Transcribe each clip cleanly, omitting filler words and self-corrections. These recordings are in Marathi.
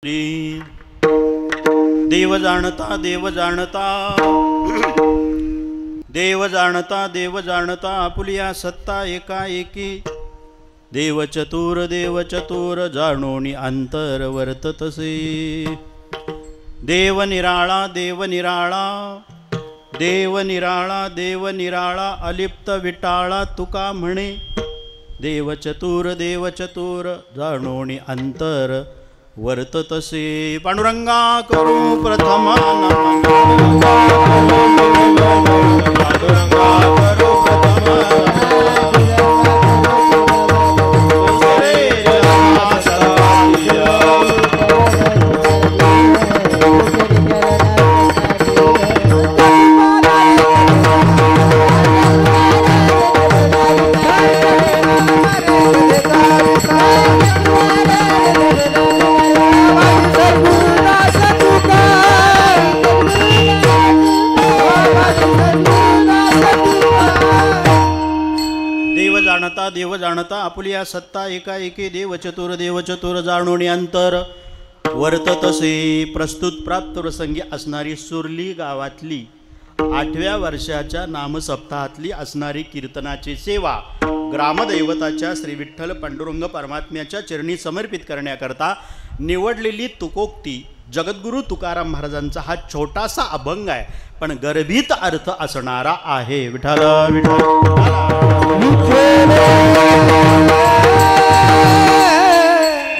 देव जाणता देव जाणता देव जाणता देव जाणता आपुलिया सत्ता एका एकी देव चतुर जाणोनी अंतर वर्ततसे देव निराळा देव निराळा देव निराळा देव निराळा अलिप्त विटाळा तुका म्हणे देव चतुर जाणोनी अंतर वर्ततसे पांडुरंगा करू प्रथम पांडुरंगा करू देव जाणता आपुलिया सत्ता एका एके देव चतुर जाणोनी अंतर वर्ततसे। प्रस्तुत प्राप्त प्रसंगी असणारी सुरली गावातली 8व्या वर्षाच्या नामसप्ताहातली असणारी कीर्तनाची सेवा ग्रामदैवताच्या श्री विठ्ठल पांडुरंग परमात्म्याच्या चरणी समर्पित करण्याकरता निवडलेली तुकोक्ती जगद्गुरु तुकाराम महाराजांचा हा छोटासा अभंग आहे, पण गर्भित अर्थ असणारा आहे। विठ्ठल विठ्ठल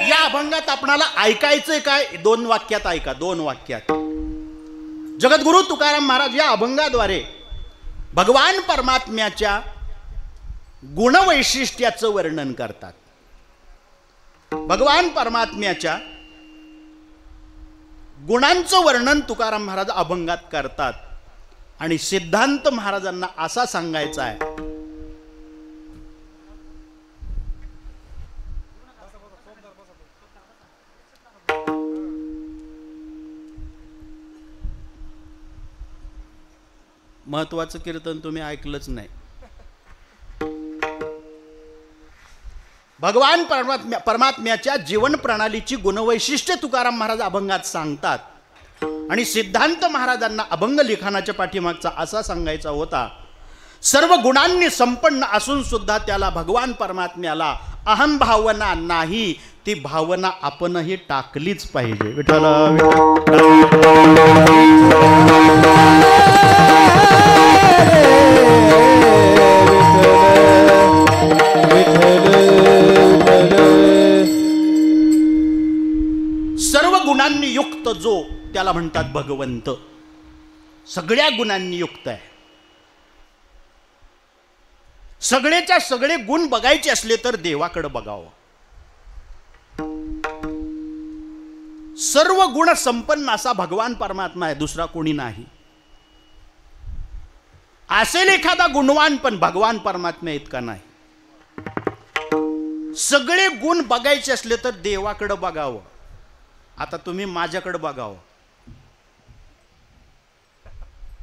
या अभंगात आपणाला ऐकायचंय काय? 2 वाक्यात ऐका, 2 वाक्यात। जगद्गुरु तुकाराम महाराज या अभंगाद्वारे भगवान परमात्म्याच्या गुणवैशिष्ट्याचं वर्णन करतात। भगवान परमात्म्याच्या गुणांचं वर्णन तुकाराम महाराज अभंगात करतात आणि सिद्धांत महाराजांना असा सांगायचा आहे, महत्वाचं कीर्तन तुम्ही ऐकलंच नाही। भगवान परमात्म्याच्या जीवन प्रणालीची गुणवैशिष्ट्ये तुकाराम महाराज अभंगात सांगतात आणि सिद्धांत महाराजांना अभंग लिखाणाच्या पाठीमागचा असा सांगायचा होता, सर्व गुणांनी संपन्न असून सुद्धा त्याला भगवान परमात्म्याला अहम भावना नाही, ती भावना आपणही टाकलीच पाहिजे। विठ्ठल सर्व गुणांनी युक्त जो त्याला म्हणतात भगवंत, सगळ्या गुणांनी युक्त आहे। सगळेच्या सगळे गुण बघायचे असले तर देवाकडे बघावं। सर्व गुण संपन्न असा भगवान परमात्मा आहे, दुसरा कोणी नाही। असेल एखादा गुणवान पण भगवान परमात्मा इतका नाही। सगळे गुण बघायचे असले तर देवाकडे बघावं। आता तुम्ही माझ्याकडे बघावं।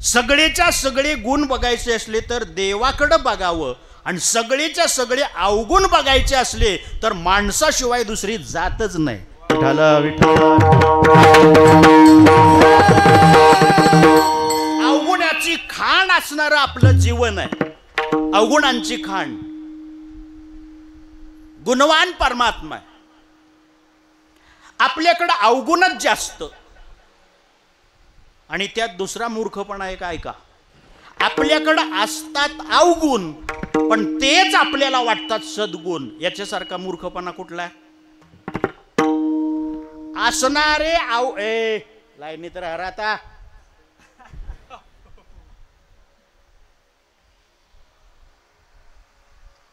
सगळेच्या सगळे गुण बघायचे असले तर देवाकडे बघावं आणि सगळेच्या सगळे अवगुण बघायचे असले तर माणसाशिवाय दुसरी जातच नाही। विठ्ठल विठ्ठल अवगुणाची खाण असणारं आपलं जीवन आहे, अवगुणांची खाण। गुणवान परमात्मा आहे, आपल्याकडे अवगुणच जास्त आणि त्यात दुसरा मूर्खपणा एक ऐका, आपल्याकडे असतात अवगुण पण तेच आपल्याला वाटतात सद्गुण। याच्यासारखा मूर्खपणा कुठला आहे? असणारे लाईनीत राहता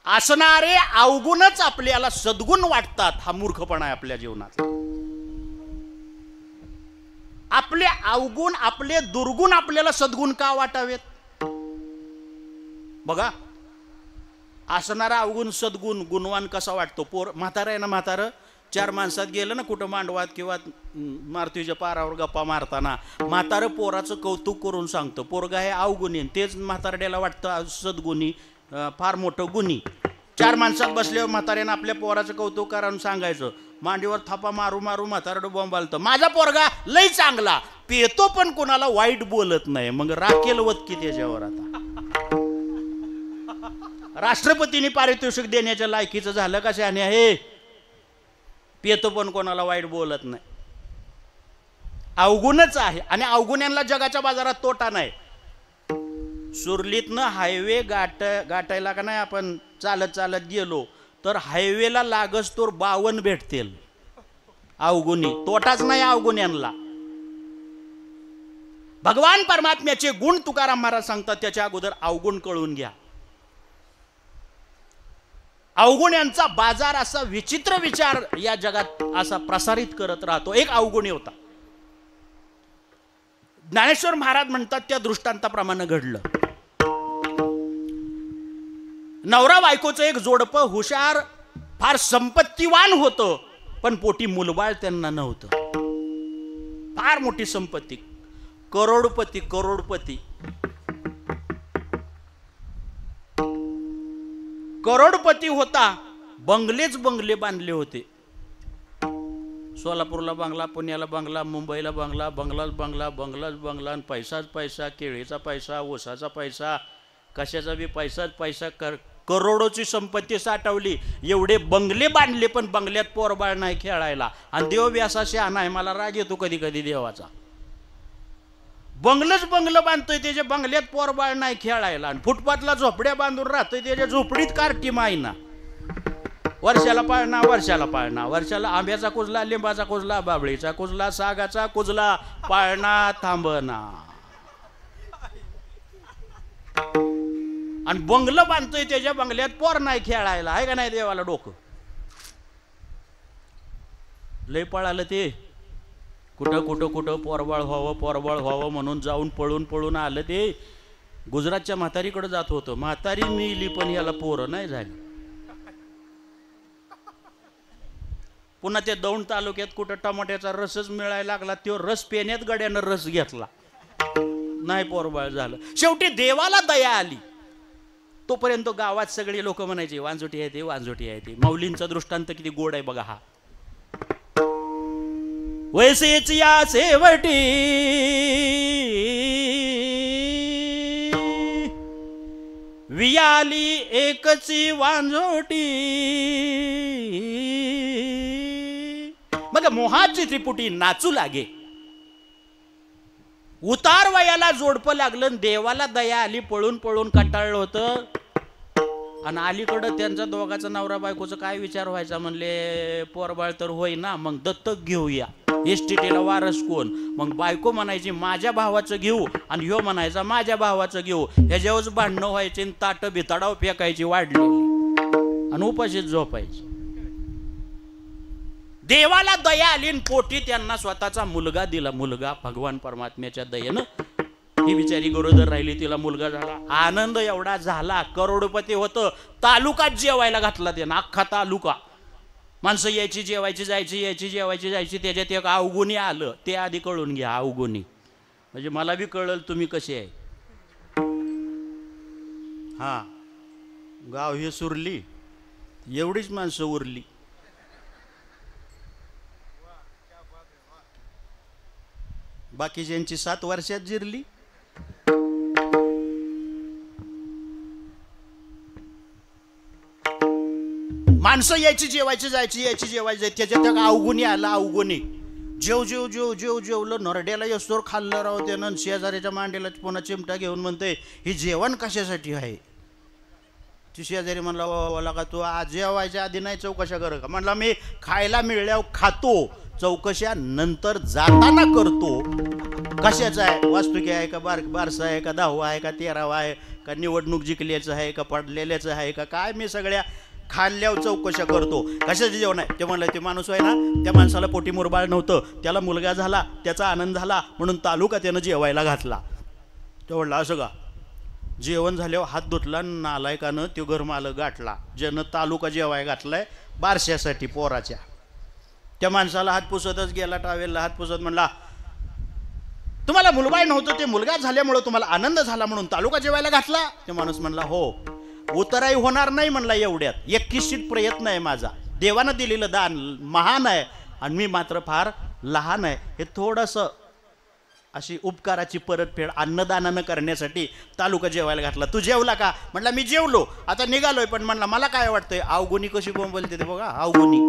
असणारे अवगुणच आपल्याला सद्गुण वाटतात, हा मूर्खपणा आहे आपल्या जीवनात। आपले अवगुण आपले दुर्गुण आपल्याला सद्गुण का वाटावेत? बघा, असणारा अवगुण सद्गुण गुणवान कसा वाटतो? म्हातारा आहे ना, म्हातारं 4 माणसात गेलं ना कुठं मांडवात किंवा मारुतीच्या पारावर गप्पा मारताना, म्हातारं पोराचं कौतुक करून सांगतं, पोरगा हे अवगुणी, तेच म्हातारड्याला वाटतं सद्गुणी, फार मोठं गुणी। 4 माणसात बसल्यावर म्हाताऱ्यानं आपल्या पोराचं कौतुक करून सांगायचं, मांडीवर थापा मारू मारू म्हातारडं बोंबालतं. माझा पोरगा लय चांगला, पेतो पण कोणाला वाईट बोलत नाही. मग राखेल वतकी त्याच्यावर. आता राष्ट्रपतींनी पारितोषिक देण्याच्या लायकीचं झालं का शहाणे आहे? पेतो पण कोणाला वाईट बोलत नाही. अवगुणच आहे. आणि अवगुण्यांना जगाच्या बाजारात तोटा नाही. सुरलीतनं हायवे गाठायला का नाही आपण चालत चालत गेलो तर हायवेला लागस तोर 52 भेटतील अवगुणी. तोटाच नाही अवगुण्यांना. भगवान परमात्म्याचे गुण तुकाराम महाराज सांगतात, त्याच्या अगोदर अवगुण कळून घ्या. अवगुण्यांचा बाजार असा विचित्र विचार या जगात असा प्रसारित करत राहतो. एक अवगुणी होता. ज्ञानेश्वर महाराज म्हणतात त्या दृष्टांताप्रमाणे घडलं. नवरा बायकोचं एक जोडपं हुशार, फार संपत्तीवान होतं, पण पोटी मुलबाळ त्यांना नव्हतं. फार मोठी संपत्ती, करोडपती करोडपती करोडपती होता. बंगलेच बंगले बांधले होते. सोलापूरला बंगला, पुण्याला बंगला, मुंबईला बंगला, बंगलाच बंगला, बंगलाच बंगला, आणि पैसाच पैसा, केळीचा पैसा, ओसाचा पैसा, कशाचा बी पैसाच पैसा. करोडोची संपत्ती साठवली. एवढे बंगले बांधले, पण बंगल्यात पोरबाळ नाही खेळायला. आणि देव व्यासा शहाणा आहे. मला राग येतो कधी कधी देवाचा. बंगलंच बंगलं बांधतोय, त्याच्या बंगल्यात पोरबाळ नाही खेळायला. आणि फुटपाथला झोपड्या बांधून राहतोय, त्याच्या झोपडीत कार्टी मायना. वर्षाला पाळणा, वर्षाला पाळणा, वर्षाला आंब्याचा कुजला, लिंबाचा कुजला, बाबळीचा कुजला, सागाचा कुजला, पाळणा थांबना. आणि बंगलं बांधतोय, त्याच्या बंगल्यात पोर नाही खेळायला. आहे का नाही देवाला डोकं? लय पळालं ते. कुठं कुठं कुठं पोरबाळ व्हावं, पोरबाळ व्हावं म्हणून जाऊन पळून पळून आलं ते. गुजरातच्या म्हातारीकडे जात होतं. म्हातारी मिली, पण याला पोरं नाही झाली. पुन्हा ते दौंड तालुक्यात कुठं टमाट्याचा रसच मिळायला लागला. तो रस पेण्यात गड्यानं रस घेतला, नाही पोरबाळ झालं. शेवटी देवाला दया आली. तोपर्यंत गावात सगळे लोक म्हणायचे, वांजोटी आहे ते, वांजोटी आहे ते. माऊलींचा दृष्टांत किती गोड आहे बघा हा. वैसेच या शेवटी वियाली एकची वांजोटी. मग मोहाची त्रिपुटी नाचू लागे. उतार वयाला जोडपं लागलं, देवाला दया आली. पळून पळून कंटाळलं होतं. आणि अलीकडं त्यांचा दोघाचा नवरा बायकोचा काय विचार व्हायचा, म्हणले पोरबाळ तर होई ना, मग दत्तक घेऊया. एसटीटीला वारस कोण? मग बायको म्हणायची माझ्या भावाचं घेऊ, आणि ह्यो म्हणायचा माझ्या भावाचं घेऊ. ह्याच्यावरच भांडणं व्हायचे, ताट भिताडाव फेकायची वाढलेली, आणि उपाशीच झोपायची. देवाला दया आली आणि पोटी त्यांना स्वतःचा मुलगा दिला. मुलगा भगवान परमात्म्याच्या दयेनं ही बिचारी गरोदर राहिली, तिला मुलगा झाला. आनंद एवढा झाला, करोडपती होतं. तालुकात जेवायला घातला त्यानं, अख्खा तालुका. माणसं यायची जेवायची जायची, यायची जेवायची जायची. त्याच्यात एक अवगुणी आलं, ते आधी कळून घ्या. अवगुणी म्हणजे मला बी कळलं तुम्ही कसे आहे. हा, गाव हे सुरली, एवढीच माणसं उरली. बाकीच्यांची 7 वर्षात जिरली. माणसं यायची जेवायची जायची, यायची जेवायची जायची. त्याच्यात एक अवगुणी आला. अवगुणी जेव जेव जेव जेव जेवलं. नरड्याला यस्तोर खाल्लं राव त्यानं. शेजाऱ्याच्या मांडीला पुन्हा चिमटा घेऊन म्हणते, ही जेवण कशासाठी आहे? ती शेजारी म्हणला, वाला का तू आज जेवायच्या आधी नाही चौकशा कर का? म्हणला मी खायला मिळल्यावर खातो, चौकशा नंतर जाताना करतो. कशाचा आहे? वास्तुकी आहे का, बारसा आहे का, 10वा आहे का, 13वा आहे का, निवडणूक जिंकल्याचं आहे का, पडलेल्याचं आहे का, काय मी सगळ्या खाल्ल्यावर चौकशा करतो. कशाचं जेवण आहे? ते म्हणलं ते माणूस आहे ना, त्या माणसाला पोटी मुरबाळ नव्हतं, त्याला मुलगा झाला, त्याचा आनंद झाला म्हणून तालुका त्यानं जेवायला घातला. तो म्हणला असं का? जेवण झाल्यावर हात धुतला, नालायकानं तो घरमालक गाठला, ज्यानं तालुका जेवाय घातलाय बारशासाठी पोराच्या. त्या माणसाला हात पुसतच गेला, टावेलला हात पुसत म्हणला, तुम्हाला मुलबाळ नव्हतं, ते मुलगा झाल्यामुळं तुम्हाला आनंद झाला म्हणून तालुका जेवायला घातला? ते माणूस म्हणला हो. उतराई होणार नाही म्हणला एवढ्यात, 21 प्रयत्न आहे माझा. देवानं दिलेलं दान महान आहे आणि मी मात्र फार लहान आहे. हे थोडंसं अशी उपकाराची परतफेड अन्नदानानं करण्यासाठी तालुका जेवायला घातला. तू जेवला का? म्हटलं मी जेवलो, आता निघालोय. पण म्हणला मला काय वाटतंय, अवगुणी कशी बोंबलते ते बघा, अवगुणी.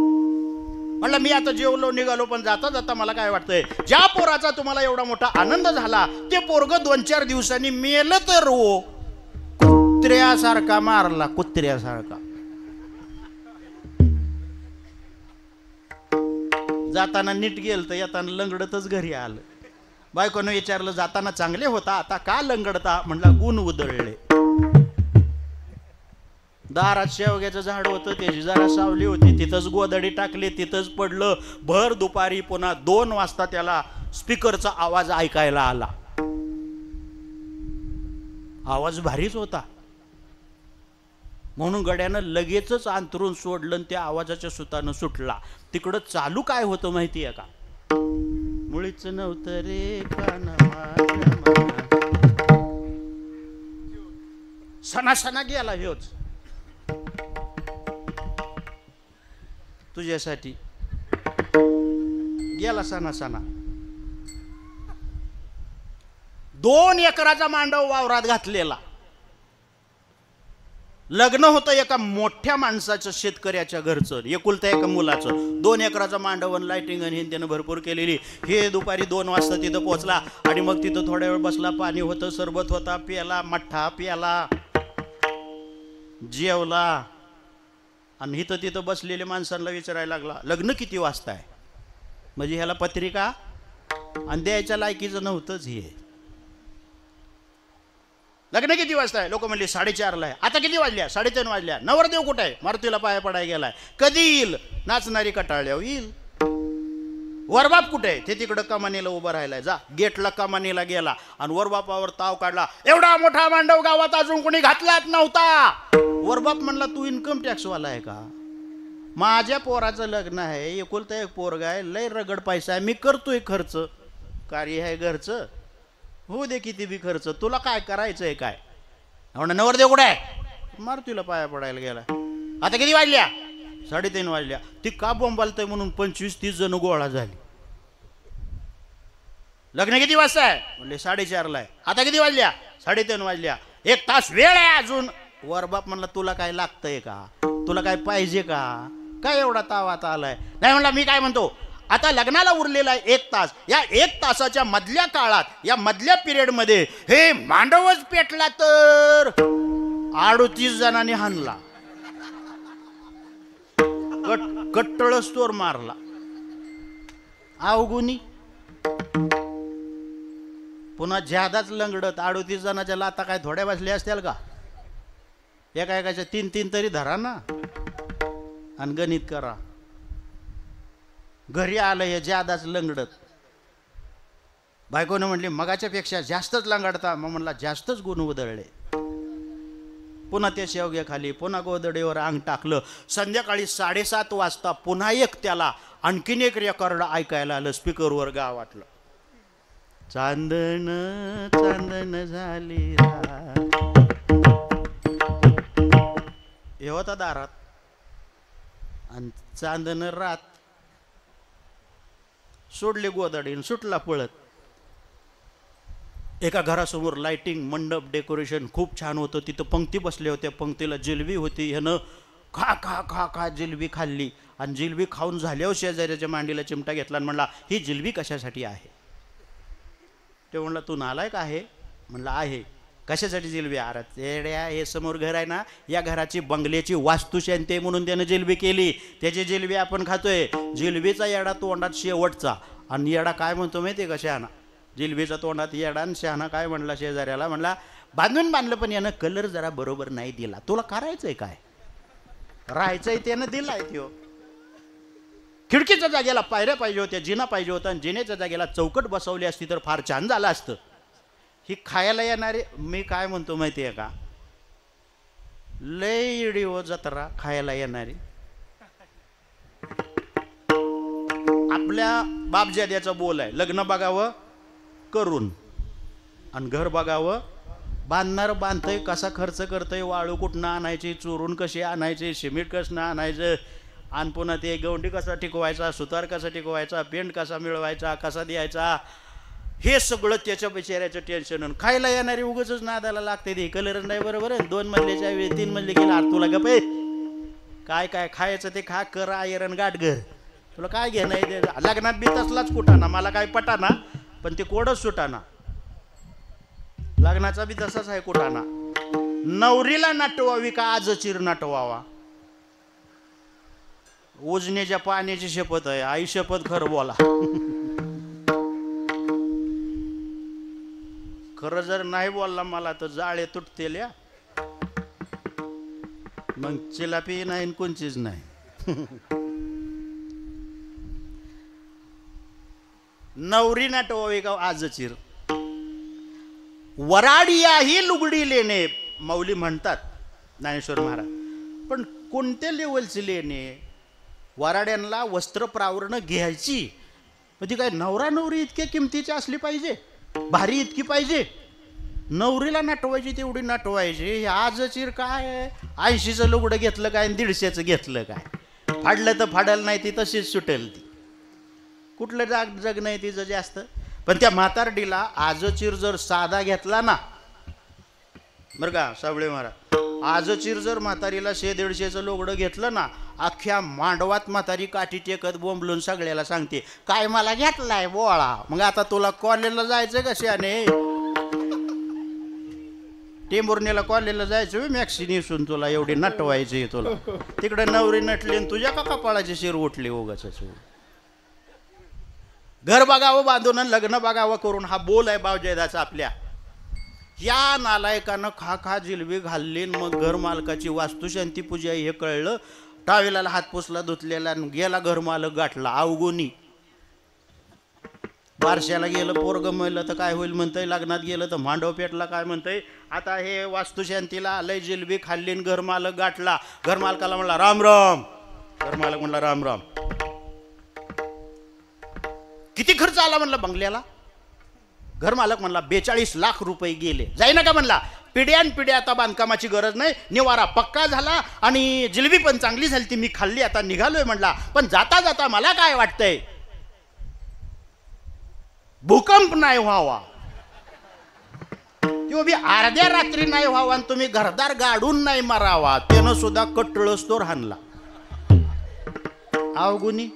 म्हणलं मी आता जेवलो निघालो, पण जाता जाता मला काय वाटतंय, ज्या पोराचा तुम्हाला एवढा मोठा आनंद झाला ते पोरग 2-4 दिवसांनी मेलं तर हो. कुत्र्यासारखा मारला, कुत्र्यासारखा. जाताना नीट गेलं तर येताना लंगडतच घरी आलं. बायकोनं विचारलं जाताना चांगले होता, आता का लंगडता? म्हणला गुण उधळले. दारात शेवग्याचं झाड होतं, त्याची जरा सावली होती, तिथंच गोदडी टाकली, तिथंच पडलं. भर दुपारी पुन्हा 2 वाजता त्याला स्पीकरचा आवाज ऐकायला आला. आवाज भारीच होता म्हणून गड्यानं लगेचच अंतरून सोडलं आणि त्या आवाजाच्या सुतानं सुटला. तिकडं चालू काय होतं माहितीये का? मुळीच नव्हतं रे काना सणासणा गेला ह्योच तुझ्यासाठी गेला सणासणा. 2 एकराचा मांडव वावरात घातलेला. लग्न होतं एका मोठ्या माणसाचं, शेतकऱ्याच्या घरचं, एकुलत्या एका मुलाचं. 2 एकराचं मांडव, लाइटिंग आणि त्यानं भरपूर केलेली. हे दुपारी 2 वाजता तिथं पोहोचला आणि मग तिथं थोड्या वेळ बसला. पाणी होतं, सरबत होता, प्याला, मठ्ठा प्याला, जेवला आणि इथं तिथं बसलेल्या माणसांना विचारायला लागला लग्न किती वाजता आहे? म्हणजे ह्याला पत्रिका आणि द्यायच्या लायकीचं नव्हतंच. हे लग्न किती वाजता आहे? लोक म्हणले 4:30ला आहे. आता किती वाजल्या? 3:30 वाजल्या. नवरदेव कुठे आहे? मारुतीला पाया पडाय गेलाय. कधी येईल? नाचणारी कटाळल्यावर येईल. वरबाप कुठे आहे? ते तिकडं कमानीला उभं राहिलाय. जा गेटला कमानीला गेला आणि वरबापावर ताव काढला. एवढा मोठा मांडव गावात अजून कोणी घातलाच नव्हता. वरबाप म्हणला तू इन्कम टॅक्सवाला आहे का? माझ्या पोराचं लग्न आहे, एकुलता एक पोरगा आहे, लय रगड पैसा आहे, मी करतोय खर्च, कार्य आहे घरचं, होऊ दे किती बी खर्च, तुला काय करायचंय काय? म्हणा नवरदेव कुठे आहे? मारुतीला पाया पडायला गेला. आता किती वाजल्या? 3:30 वाजल्या. ती का बोंबालतय म्हणून 25-30 जण गोळा झाली. लग्न किती वाजता आहे? म्हणले 4:30ला आहे. आता किती वाजल्या? 3:30 वाजल्या. 1 तास वेळ आहे अजून. वरबाप म्हणला तुला काय लागतंय का? तुला काय पाहिजे का? काय एवढा तावात आलाय? नाही म्हणला मी काय म्हणतो, आता लग्नाला उरलेला आहे 1 तास. या 1 तासाच्या मधल्या काळात, या मधल्या पिरियड मध्ये हे मांडवच पेटला तर 38 जणांनी हाणला, कट्टळच तोर मारला. अवगुणी पुन्हा ज्यादाच लंगडत. 38 जणांच्या लाता काय थोड्या बसल्या असतील का? एका एकाच्या 3-3 तरी धरा ना आणि गणित करा. घरी आलं हे ज्यादाच लंगडत. बायकोनं म्हणली मगाच्या पेक्षा जास्तच लंगडता. मग म्हणला जास्तच गुण उधळले. पुन्हा त्या शेवग्या खाली, पुन्हा गोदडीवर अंग टाकलं. संध्याकाळी 7:30 वाजता पुन्हा एक त्याला आणखीन एक रेकॉर्ड ऐकायला आलं स्पीकरवर गावातलं. चांदण चांदण झाली हे होता दारात आणि चांदण रात सोडले गोदडीन सुटला पळत. एका घरासमोर लाइटिंग, मंडप, डेकोरेशन खूप छान होतं. तिथं पंक्ती बसल्या होत्या. पंक्तीला जिलबी होती. ह्यानं खा खा खा खा जिलबी खाल्ली आणि जिलबी खाऊन झाल्यावर शेजाऱ्याच्या मांडीला चिमटा घेतला आणि म्हणला ही जिलबी कशासाठी आहे? ते म्हणला तू नालायक आहे? म्हणला आहे. कशासाठी जिलबी? अरे हे समोर घर आहे ना, या घराची बंगल्याची वास्तुशांती म्हणून त्यानं जिलबी केली. त्याची जिलबी आपण खातोय. जिलबीचा येडा तोंडात शेवटचा. आणि येडा काय म्हणतो माहिती का? शहाणा. जिलबीचा तोंडात येडा आणि शहाणा काय म्हणला शेजाऱ्याला? म्हणला बांधलं पण यानं कलर जरा बरोबर नाही दिला. तुला करायचंय काय? राहायचंय त्यानं दिलाय. त्यो खिडकीच्या जागेला पायऱ्या पाहिजे होत्या, जिना पाहिजे होता आणि जिन्याच्या जागेला चौकट बसवली असती तर फार छान झालं असतं. ही खायला येणारे, मी काय म्हणतो माहिती आहे का, लय इडी हो जत्रा खायला येणारी. आपल्या बापजाद्याचा बोल आहे, लग्न बघावं करून आणि घर बघावं बांधणार बांधतंय, कसा खर्च करतंय, वाळू कुठनं आणायची, चोरून कशी आणायची, सिमेंट कसं आणायचं, आणि पुन्हा ते गवंडी कसा टिकवायचा, सुतार कसा टिकवायचा, पेंट कसा मिळवायचा, कसा द्यायचा, हे सगळं त्याच्या बिचाऱ्याचं टेन्शन. खायला येणारी उगाचच नादाला लागते. ते कलर नाही बरोबर आहे. 2 मजल्याच्या वेळी 3 मजले गेला, तुला गप आहे काय काय खायचं ते खा, कर आयरन गाठ घर, तुला काय घेणं आहे. लग्नात बी तसलाच कुठाना, मला काय पटाना पण ते कोडच सुटाना. लग्नाचा बी तसाच आहे कुठाना. नवरीला नटवावी का आजचीर नटवावा? उजनेच्या पाण्याची शपथ आहे, आई शपथ खरं बोला. खरं जर नाही बोलला मला तर जाळे तुटतील या, मग चिलापी नाही कोणचीच नाही. नवरी नटवावी का आजचीर? वराडिया ही लुगडी लेणे माऊली म्हणतात ज्ञानेश्वर महाराज. पण कोणत्या लेवलची लेणे? वराड्यांना वस्त्र प्रावरण घ्यायची, पण ती काय नवरा नवरी इतक्या किमतीची असली पाहिजे, भारी इतकी पाहिजे? नवरीला नटवायची तेवढी नटवायची. आजचीर काय? 80चं लुगडं घेतलं काय, 150चं घेतलं काय, फाडलं तर फाडलं नाही ती तशीच सुटेल. ती कुठलं जग नाही तिचं जास्त. पण त्या म्हातारडीला आजचीर जर साधा घेतला ना, बरं का साबळे महाराज, आजचीर जर म्हातारीला 100-150चं लुगडं घेतलं ना, अख्ख्या मांडवात म्हातारी काठी टेकत बोंबलून सगळ्याला सांगते, काय मला घेतलाय बोळा. मग आता तुला कॉलेजला जायचं कशाने? टेंभुर्णीला कॉलेजला जायचं मॅक्सी नेसून तुला एवढी नटवायची तुला. तिकडे नवरी नटली आणि तुझ्या का कपाळाची शिर उठली उगाच. घर बघावं बांधून आणि लग्न बघावं करून, हा बोल आहे बावजयदाचा आपल्या. या नालायकानं खा खा जिलबी घालली, मग घर मालकाची वास्तुशांती पूजा हे कळलं. टावेलाला हात पुसला धुतलेला, गेला घर मालक गाठला अवगुणी. बारशाला गेलं पोरग मिळलं तर काय होईल म्हणतंय, लग्नात गेलं तर मांडव पेटला काय म्हणतंय. आता हे वास्तुशांतीला आलंय, जिलबी खाल्ली, घर मालक गाठला. घर मालकाला म्हणला राम राम. घर मालक म्हणला राम राम. किती खर्च आला म्हणला बंगल्याला? घर मालक म्हणला 42 लाख रुपये गेले. जाईना का म्हणला, पिढ्यान पिढ्या आता बांधकामाची गरज नाही, निवारा पक्का झाला आणि जिलबी पण चांगली झाली ती, मी खाल्ली, आता निघालोय म्हणला. पण जाता जाता मला काय वाटतंय, भूकंप नाही व्हावा, तो बी अर्ध्या रात्री नाही व्हावा, आणि तुम्ही घरदार गाडून नाही मारावा. त्यानं सुद्धा कटळस तो राहणला. अवगुणी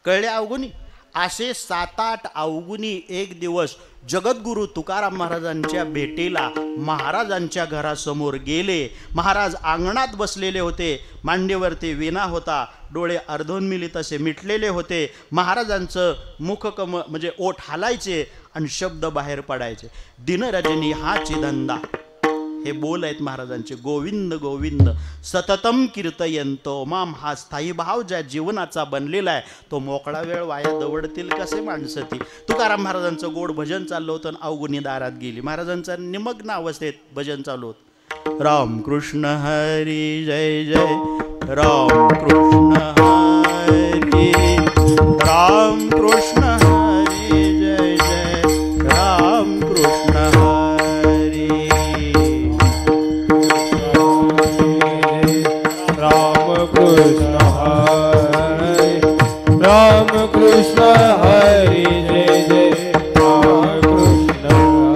कळले? अवगुणी असे 7-8 अवगुणी एक दिवस जगद्गुरु तुकाराम महाराजांच्या भेटीला महाराजांच्या घरासमोर गेले. महाराज अंगणात बसलेले होते, मांडीवरती विणा होता, डोळे अर्धोन्मिलित तसे मिटलेले होते. महाराजांचं मुखकम म्हणजे ओठ हालायचे आणि शब्द बाहेर पडायचे. दिनरजनी हाची धंदा, हे बोल आहेत महाराजांचे. गोविंद गोविंद सततम कीर्तयंतो माम. हा स्थायी भाव ज्या जीवनाचा बनलेला आहे, तो मोकळा वेळ वाया दवडतील कसे माणसं ती. तुकाराम महाराजांचं गोड भजन चाललं होतं, अवगुणी दारात गेली. महाराजांचा निमग्न अवस्थेत भजन चालू होतं. राम कृष्ण हरी जय जय, राम कृष्ण हरी, राम कृष्ण हरी जय जय, राम कृष्ण हरी, राम कृष्ण हरी जय जय, राम कृष्ण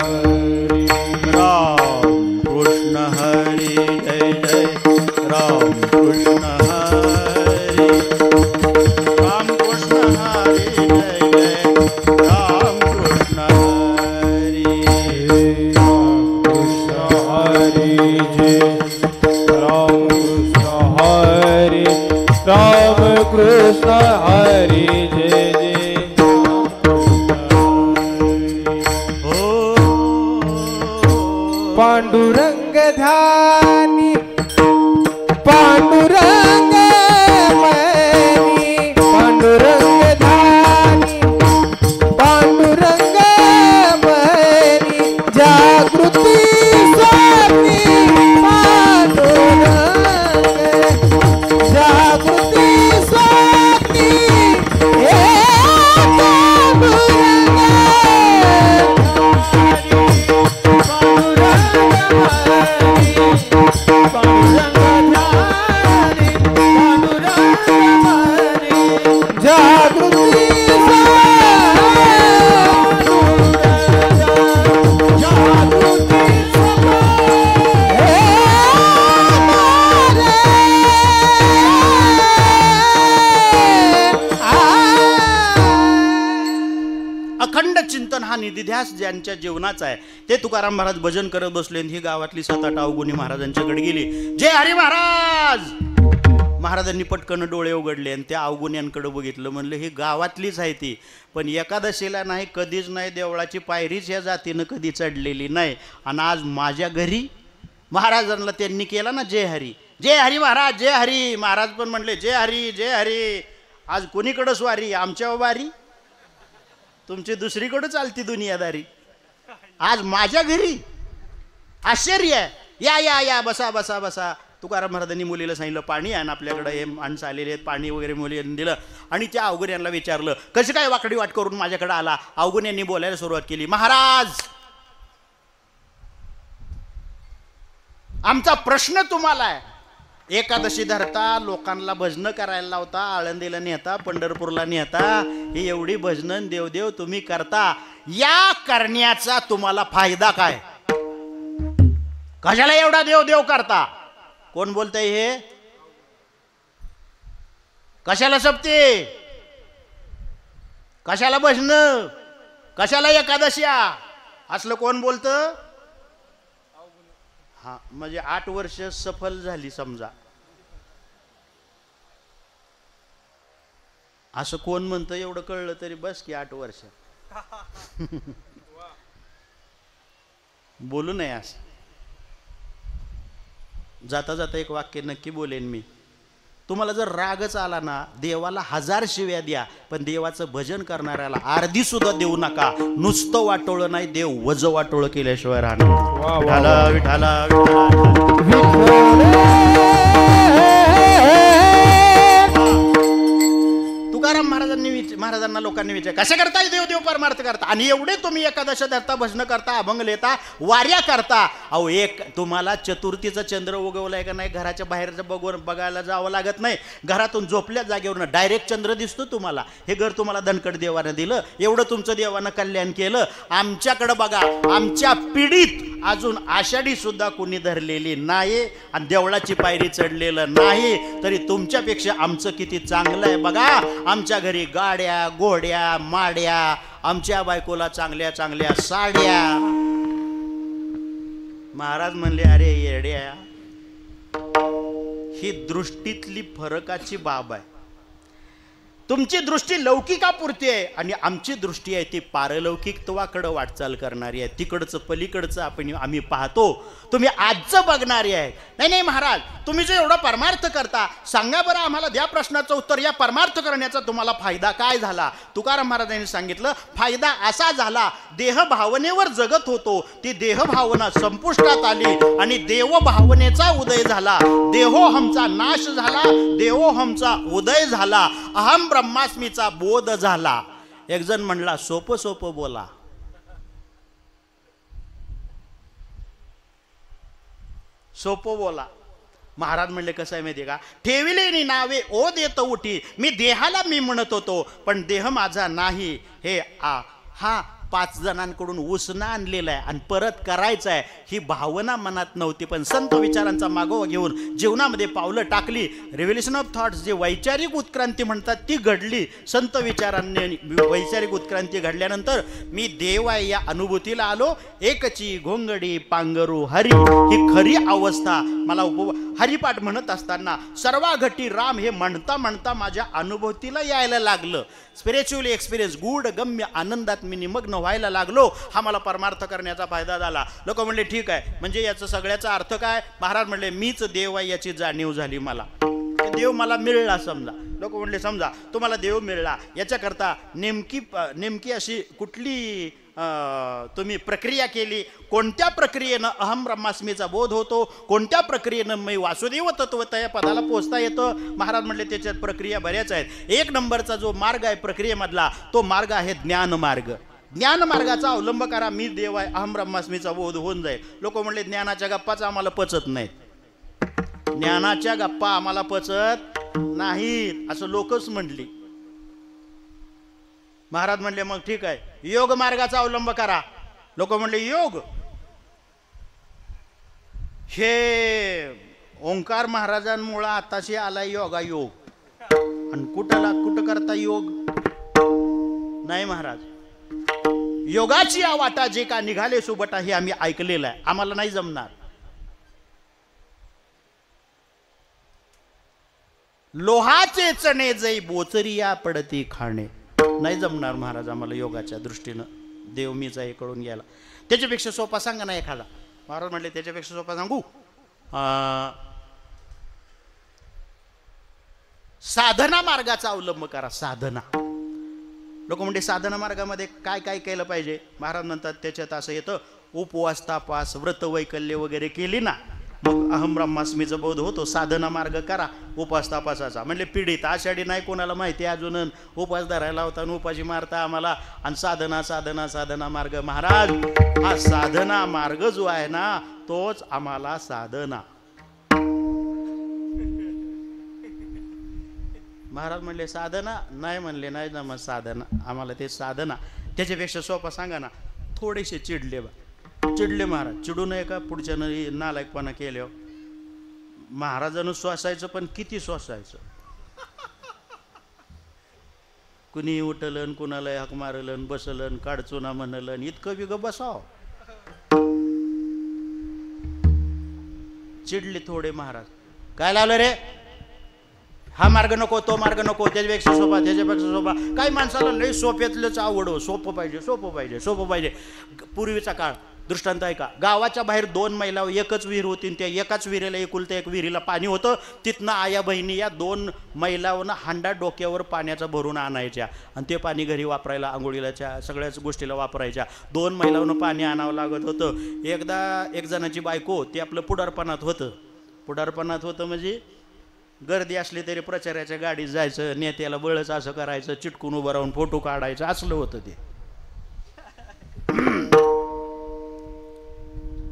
हरी, राम कृष्ण हरी जय जय, राम कृष्ण हरी, राम कृष्ण हरी जय जय, राम कृष्ण हरी, राम कृष्ण हरी जय, राम कृष्ण हरी, राम कृष्ण हरी जय जय, हो पांडुरंग ध्यानी, पांडुरंग मनी, पांडुरंग ध्यानी, पांडुरंग मनी, जागृती स्वामी पांडुरंग, जागृती स्वामी हे पांडुरंग, पांडुरंग हरी, पांडुरंग ध्यानी, चिंतन हा निधिध्यास ज्यांच्या जीवनाचा आहे ते तुकाराम महाराज भजन करत बसले. ही गावातली 7-8 अवगुणी महाराजांच्याकडे गेली. जय हरी महाराज. महाराजांनी पटकन डोळे उघडले आणि त्या अवगुण्यांकडे बघितलं. म्हणलं ही गावातलीच आहे ती, पण एकादशीला नाही, कधीच नाही, देवळाची पायरीच या जातीनं कधी चढलेली नाही. आणि आज माझ्या घरी महाराजांना त्यांनी केला ना जय हरी. जय हरी महाराज, जय हरी. महाराज पण म्हणले जय हरी, जय हरी. आज कोणीकडं स्वारी? आमच्या वारी. तुमची दुसरीकडं चालती दुनियादारी. आज माझ्या घरी आश्चर्य आहे. या या या, बसा बसा बसा. तुकाराम महाराजांनी मुलीला सांगितलं पाणी आहे, आपल्याकडे हे माणसं आलेले आहेत, पाणी वगैरे मुलींनी दिलं. आणि त्या अवगुण्यांना विचारलं कशी काय वाकडी वाट करून माझ्याकडे आला. अवगुण्यांनी बोलायला सुरुवात केली. महाराज, आमचा प्रश्न तुम्हाला आहे. एकादशी धरता, लोकांना भजनं करायला लावता, आळंदीला नेता, पंढरपूरला नेता, ही एवढी भजनं देवदेव तुम्ही करता, या करण्याचा तुम्हाला फायदा काय? कशाला एवढा देवदेव करता? कोण बोलतंय हे? कशाला सप्ते, कशाला भजनं, कशाला एकादश्या असलं कोण बोलतं? हा, म्हणजे 8 वर्ष सफल झाली समजा, असं कोण म्हणतं? एवढं कळलं तरी बस की 8 वर्ष. बोलू नये असं. जाता जाता एक वाक्य नक्की बोलेन मी. तुम्हाला जर रागच आला ना, देवाला 1000 शिव्या द्या, पण देवाचं भजन करणाऱ्याला अर्धी सुद्धा देऊ नका. नुसतं वाटोळं नाही, देव वज वाटोळं केल्याशिवाय राहणार. विठाला विठाला तुकाराम महाराजांना लोकांनी विचार कशा करताय? देव देव परमार्थ करता. आणि एवढे तुम्ही एकादश धरता, भजन करता, अभंग लेता, वाऱ्या करता. अहो, एक तुम्हाला चतुर्थीचा चंद्र उगवलाय का नाही, घराच्या बाहेरचं बघायला जावं लागत नाही. घरातून झोपल्या जागेवरनं डायरेक्ट चंद्र दिसतो तुम्हाला. हे घर तुम्हाला धनकड देवानं दिलं, एवढं तुमचं देवानं कल्याण केलं. आमच्याकडं बघा, आमच्या पिढीत अजून आषाढी सुद्धा कोणी धरलेली नाही आणि देवळाची पायरी चढलेलं नाही. तरी तुमच्यापेक्षा आमचं किती चांगलं आहे बघा. आमच्या घरी गाड्या, घोड्या, माड्या, आमच्या बायकोला चांगल्या चांगल्या साड्या. महाराज म्हणले अरे येड्या, ही दृष्टीतली फरकाची बाब आहे. तुमची दृष्टी लौकिकापुरती आहे आणि आमची दृष्टी आहे ती पारलौकिकत्वाकडे वाटचाल करणारी आहे. तिकडचं पलीकडचं आम्ही पाहतो, तुम्ही आजचं बघणारी आहे. नाही नाही महाराज, तुम्ही जो एवढा परमार्थ करता, सांगा बरं आम्हाला, द्या प्रश्नाचं उत्तर. या परमार्थ करण्याचा तुम्हाला फायदा काय झाला? तुकाराम महाराजांनी सांगितलं, फायदा असा झाला, देहभावनेवर जगत होतो, ती देहभावना संपुष्टात आली आणि देवभावनेचा उदय झाला. देहोहमचा नाश झाला, देवोहमचा उदय झाला, अहम ब्रह्मास्मीचा बोध झाला. एक जण म्हणला सोपं सोपं बोला. सोपं बोला. महाराज म्हणले कसं आहे माहिती का? ठेविलेली नावे ओ देत उठी, मी देहाला मी म्हणत होतो, पण देह माझा नाही. हे हा 5 जणांकडून उसना आणलेला आहे आणि परत करायचं आहे, ही भावना मनात नव्हती. पण संत विचारांचा मागोवा घेऊन जीवनामध्ये पावलं टाकली. रिव्होल्युशन ऑफ थॉट्स, जे वैचारिक उत्क्रांती म्हणतात, ती घडली. संत विचारांनी वैचारिक उत्क्रांती घडल्यानंतर मी देव आहे या अनुभूतीला आलो. एकची घोंगडी पांगरू हरी, ही खरी अवस्था मला हरिपाठ म्हणत असताना सर्वा घटी राम हे म्हणता म्हणता माझ्या अनुभूतीला यायला लागलं. स्पिरिच्युअल एक्सपिरियन्स, गूढ गम्य आनंदात मी निमग्न व्हायला लागलो. हा मला परमार्थ करण्याचा फायदा झाला. लोक म्हणले ठीक आहे, म्हणजे याचा सगळ्याचा अर्थ काय? महाराज म्हणले मीच देव आहे याची जाणीव झाली मला. देव मला मिळला समजा. लोक म्हणले समजा तुम्हाला देव मिळला, याच्याकरता नेमकी अशी कुठली तुम्ही प्रक्रिया केली? कोणत्या प्रक्रियेनं अहम ब्रह्मास्मीचा बोध होतो? कोणत्या प्रक्रियेनं मी वासुदेव तत्वत या पदाला पोहोचता येतं? महाराज म्हणले त्याच्यात प्रक्रिया बऱ्याच आहेत. 1 नंबरचा जो मार्ग आहे प्रक्रियेमधला, तो मार्ग आहे ज्ञान मार्ग. ज्ञान मार्गाचा अवलंब करा, मी देव आहे, अहम ब्रह्मास्मीचा बोध होऊन जाईल. लोक म्हणले ज्ञानाच्या गप्पाच आम्हाला पचत नाहीत. ज्ञानाच्या गप्पा आम्हाला पचत नाहीत असं लोकच म्हणली. महाराज म्हणले मग ठीक आहे, योग मार्गाचा अवलंब करा. लोक म्हणले योग? हे ओंकार महाराजांमुळे आताशी आला योगा योग. आणि कुठं करता योग? नाही महाराज, योगाची या वाटा जे का निघाले सुबटा हे आम्ही ऐकलेलं आहे, आम्हाला नाही जमणार. लोहाचे चणे जै बोचरिया पडती खाणे, नाही जमणार महाराज आम्हाला योगाच्या दृष्टीनं. देव मीच आहे कळून घ्यायला. त्याच्यापेक्षा सोपा सांगा ना एखादा. महाराज म्हटले त्याच्यापेक्षा सोपा सांगू. साधना मार्गाचा अवलंब करा. साधना, लोक म्हणते साधना मार्गामध्ये काय काय केलं पाहिजे. महाराज म्हणतात त्याच्यात असं येतं, उपवास तापास व्रत वैकल्य वगैरे केली ना मग अहम ब्रह्मास्मीचा बोध होतो. साधना मार्ग करा उपास तापासाचा. म्हणले पीडित आषाढी नाही कोणाला माहिती अजून, उपास धरायला होता आणि उपाशी मारता आम्हाला, आणि साधना साधना साधना मार्ग. महाराज हा साधना मार्ग जो आहे ना तोच आम्हाला साधना. महाराज म्हणले साधना नाही, म्हणले नाही ना मग साधना आम्हाला ते साधना. त्याच्यापेक्षा सोपा सांगा ना. थोडेसे चिडले चिडले महाराज. चिडू नये का पुढच्यानं नालायकपणा केल्यावर. महाराजानं श्वासायचं पण किती श्वासायचं. कुणी उठलन कुणाला हाक मारलन बसलन काडचुना म्हणलन इतकं बिग बसाव. चिडले थोडे महाराज. काय लावलं रे, हा मार्ग नको तो मार्ग नको, त्याच्यापेक्षा सोपा त्याच्यापेक्षा सोपा. काही माणसाला लय सोप्यातलंच आवड. सोपं पाहिजे सोपं पाहिजे सोपं पाहिजे. पूर्वीचा काळ दृष्टांत आहे का, गावाच्या बाहेर 2 मैला एकच विहीर होती. त्या एकाच विहिरीला एकुलत्या एक विहिरीला पाणी होतं. तिथनं आया बहिणी या 2 मैलावनं हांडा डोक्यावर पाण्याचा भरून आणायच्या आणि ते पाणी घरी वापरायला आंघोळीलाच्या सगळ्याच गोष्टीला वापरायच्या. 2 मैलावनं पाणी आणावं लागत होतं. एकदा एक जणाची बायको ते आपलं पुढारपणात होतं म्हणजे गर्दी असली तरी प्रचाराच्या गाडीत जायचं, नेत्याला बळच असं करायचं, चिटकून उभं राहून फोटो काढायचं, असलं होतं ते.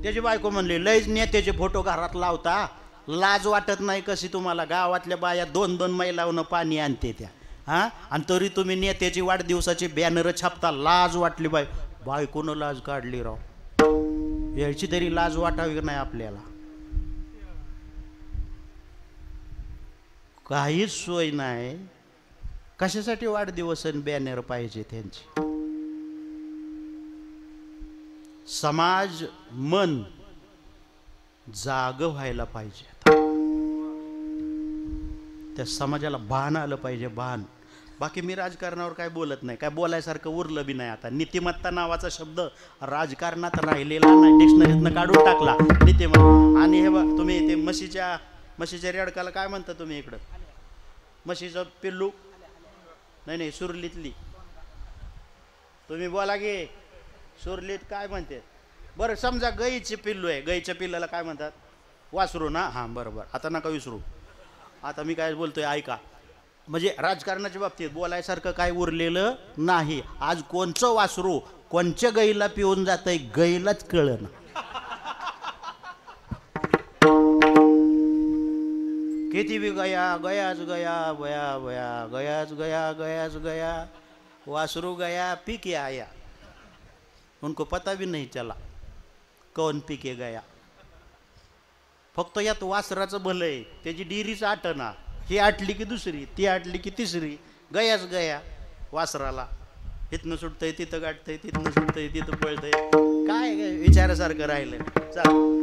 त्याची बायको म्हणली लयच नेत्याचे फोटो घरात लावता, लाज वाटत नाही कशी तुम्हाला. गावातल्या बाया 2-2 मैलावनं पाणी आणते त्या, हां, आणि तरी तुम्ही नेत्याची वाढदिवसाची बॅनर छापता. लाज वाटली बायकोनं लाज काढली राव. याची तरी लाज वाटावी नाही आपल्याला. काहीच सोय नाही. कशासाठी वाढदिवस आणि बॅनर पाहिजे त्यांची. समाज मन जाग व्हायला पाहिजे. त्या समाजाला भान आलं पाहिजे, भान. बाकी मी राजकारणावर काय बोलत नाही, काय बोलायसारखं उरलं बी नाही. आता नीतिमत्ता नावाचा शब्द राजकारणात राहिलेला नाही, डिक्शनरीतनं काढून टाकला नीतिमत्ता. आणि हे बघ तुम्ही ते म्हशीच्या रेडकाला काय म्हणता तुम्ही इकडं, म्हशीचं पिल्लू नाही सुरलीतली. तुम्ही बोला गे सुरलीत काय म्हणते. बरं समजा गाईचे पिल्लू आहे, गाईच्या पिल्लाला काय म्हणतात, वासरू ना. हां बरोबर, आता नका विसरू. आता मी काय बोलतोय ऐका. म्हणजे राजकारणाच्या बाबतीत बोलायसारखं काय उरलेलं नाही. आज कोणचं वासरू कोणच्या गाईला पिऊन जातंय गाईलाच कळलं ना. किती बी गयाच गया बया बया गयाच गया वासरू गया पीके आया. उनको पता भी नहीं चला कौन पीके गया. फक्त यात वासराचं भलं आहे, त्याची डिरीच आटना. ही आटली की दुसरी, ती आटली की तिसरी. गयाच गया वासराला. इथनं सुटतंय तिथं गाठतंय, तिथनं सुटतंय तिथं पळतंय. काय विचारासारखं राहिलं. चल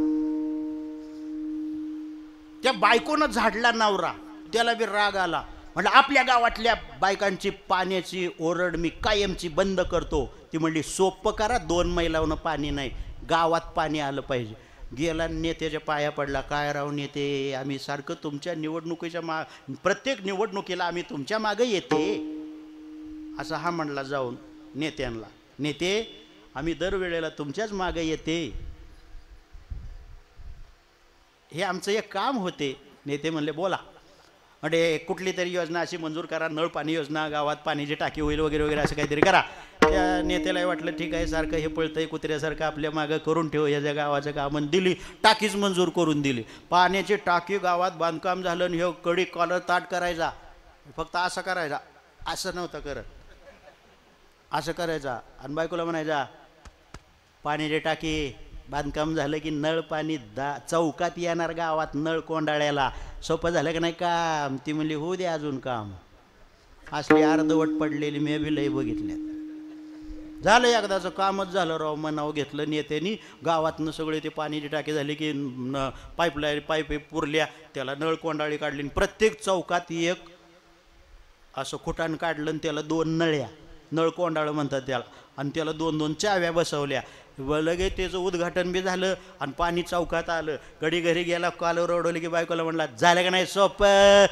त्या बायकोनं झाडला नवरा, त्याला बी राग आला. म्हटलं आपल्या गावातल्या बायकांची पाण्याची ओरड मी कायमची बंद करतो. ती म्हणली सोपं करा, 2 मैलावनं पाणी नाही, गावात पाणी आलं पाहिजे. गेला नेत्याच्या पाया पडला. काय राव नेते, आम्ही सारखं तुमच्या निवडणुकीच्या प्रत्येक निवडणुकीला आम्ही तुमच्या मागे येते असं हा म्हणला जाऊन नेत्यांना. नेते आम्ही दरवेळेला तुमच्याच मागे येते, हे आमचं एक काम होते. नेते म्हणले बोला. म्हणजे कुठली तरी योजना अशी मंजूर करा, नळ पाणी योजना, गावात पाण्याची टाकी होईल वगैरे वगैरे असं काहीतरी करा. त्या नेत्यालाही वाटलं ठीक आहे, सारखं हे पळतंय कुत्र्यासारखं आपल्या मागं करून ठेव. ह्याच्या गावाचं कामं दिली, टाकीच मंजूर करून दिली. पाण्याची टाकी गावात बांधकाम झालं आणि हे कडी कॉलर ताट करायचा. फक्त असं करायचा, असं नव्हतं करत, असं करायचा. आणि बायकोला म्हणायचा पाण्याची टाकी बांधकाम झालं की नळ पाणी चौकात येणार गावात नळ कोंडाळ्याला. सोपं झालं का नाही काम. ती म्हणली होऊ दे अजून काम. असली अर्धवट पडलेली मी बी लई बघितल्यात. झालं एकदाचं कामच झालं राव. मनावं घेतलं नेत्यांनी. गावातनं सगळे ते पाण्याची टाकी झाली की पाईप पुरल्या, त्याला नळ कोंडाळी काढली. प्रत्येक चौकात एक असं खुटाण काढलं आणि त्याला 2 नळ्या, नळ कोंडाळं म्हणतात त्याला, आणि त्याला 2-2 चाव्या बसवल्या. लगेच त्याचं उद्घाटन बी झालं आणि पाणी चौकात आलं. गडी घरी गेला, कॉलवर ओढवलं की बायकोला म्हणला, झालं का नाही सोपं?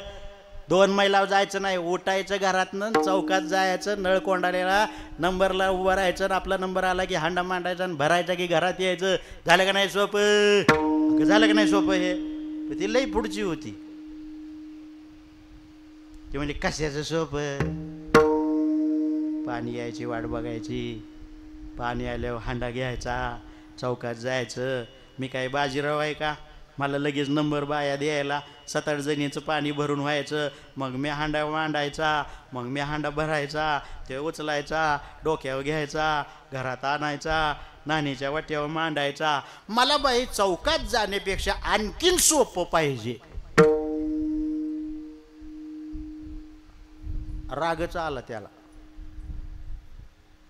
2 मैलावर जायचं नाही, उठायचं घरातनं, चौकात जायचं, नळ कोंडाळ्याला नंबरला उभं राहायचं, आणि आपला नंबर आला की हांडा मांडायचा आणि भरायचा की घरात यायचं. झालं का नाही सोपं? झालं का नाही सोपं? हे ती लई पुढची होती. ते म्हणजे कशाचं सोपं? पाणी यायची वाट बघायची, पाणी आल्यावर हांडा घ्यायचा, चौकात जायचं. मी काय बाजीराव आहे का? मला लगेच नंबर बाया द्यायला. 7-8 जणीचं पाणी भरून व्हायचं, मग मी हांडा मांडायचा, मग मी हांडा भरायचा, ते उचलायचा, डोक्यावर घ्यायचा, घरात आणायचा, नाणीच्या वाट्यावर मांडायचा. मला बाई चौकात जाण्यापेक्षा आणखीन सोपं पाहिजे. रागच आला त्याला.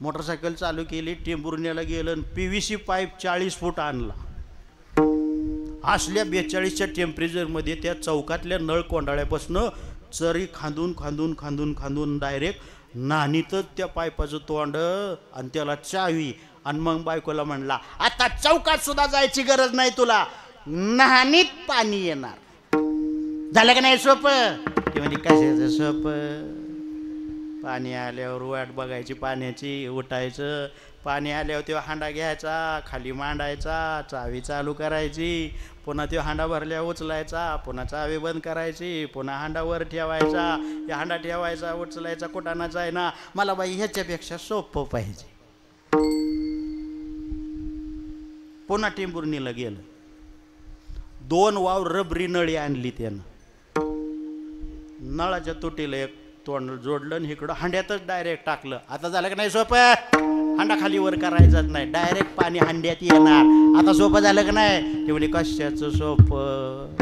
मोटरसायकल चालू केली, टेंभुर्णीला गेलं आणि PVC पाईप 40 फूट आणला. असल्या 42च्या टेम्परेचरमध्ये त्या चौकातल्या नळ कोंडाळ्यापासून चरी खांदून खांदून खांदून खांदून डायरेक्ट नाणीतच त्या पाईपाचं तोंड आणि त्याला चावी. आणि मग बायकोला म्हणला, आता चौकात सुद्धा जायची गरज नाही तुला, नाणीत पाणी येणार. झालं का नाही सोपं? ते म्हणजे कशाचं सोपं? पाणी आल्यावर वाट बघायची पाण्याची, उठायचं, पाणी आल्यावर तो हांडा घ्यायचा, खाली मांडायचा, चावी चालू करायची, पुन्हा तो हांडा भरल्यावर उचलायचा, पुन्हा चावी बंद करायची, पुन्हा हांडा वर ठेवायचा, या हांडा ठेवायचा, उचलायचा, कुटाणाचा आहे ना. मला बाई ह्याच्यापेक्षा सोपं पाहिजे. पुन्हा टेंभुर्णीला गेलं, 2 वाव रबरी नळी आणली त्यानं. नळाच्या तुटीला एक तोंड जोडलं आणि इकडं हांड्यातच डायरेक्ट टाकलं. आता झालं का नाही सोपं? हांडा खाली वर करायचाच नाही, डायरेक्ट पाणी हांड्यात येणार. आता सोपं झालं का नाही? ते म्हणजे कशाचं सोपं?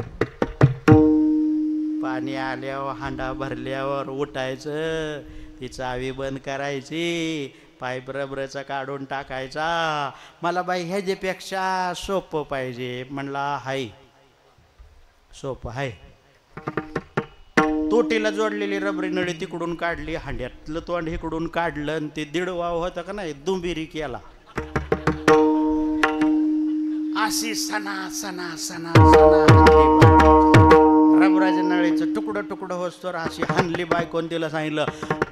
पाणी आल्यावर हांडा भरल्यावर उठायचं, ती चावी बंद करायची, पाईप रबरचा काढून टाकायचा. मला बाई ह्याच्यापेक्षा सोपं पाहिजे. म्हणला हाय सोपं हाय. तोटीला जोडलेली रबरी नळी तिकडून काढली, हांड्यातलं तोंड इकडून काढलं, आणि ते 1.5 वाव होता का नाही, दुंबिरी केला. अशी सणा सणा सणा सणा रबराच्या नळीचं तुकडं होस्तोर अशी हानली. बायकोन तिला सांगितलं,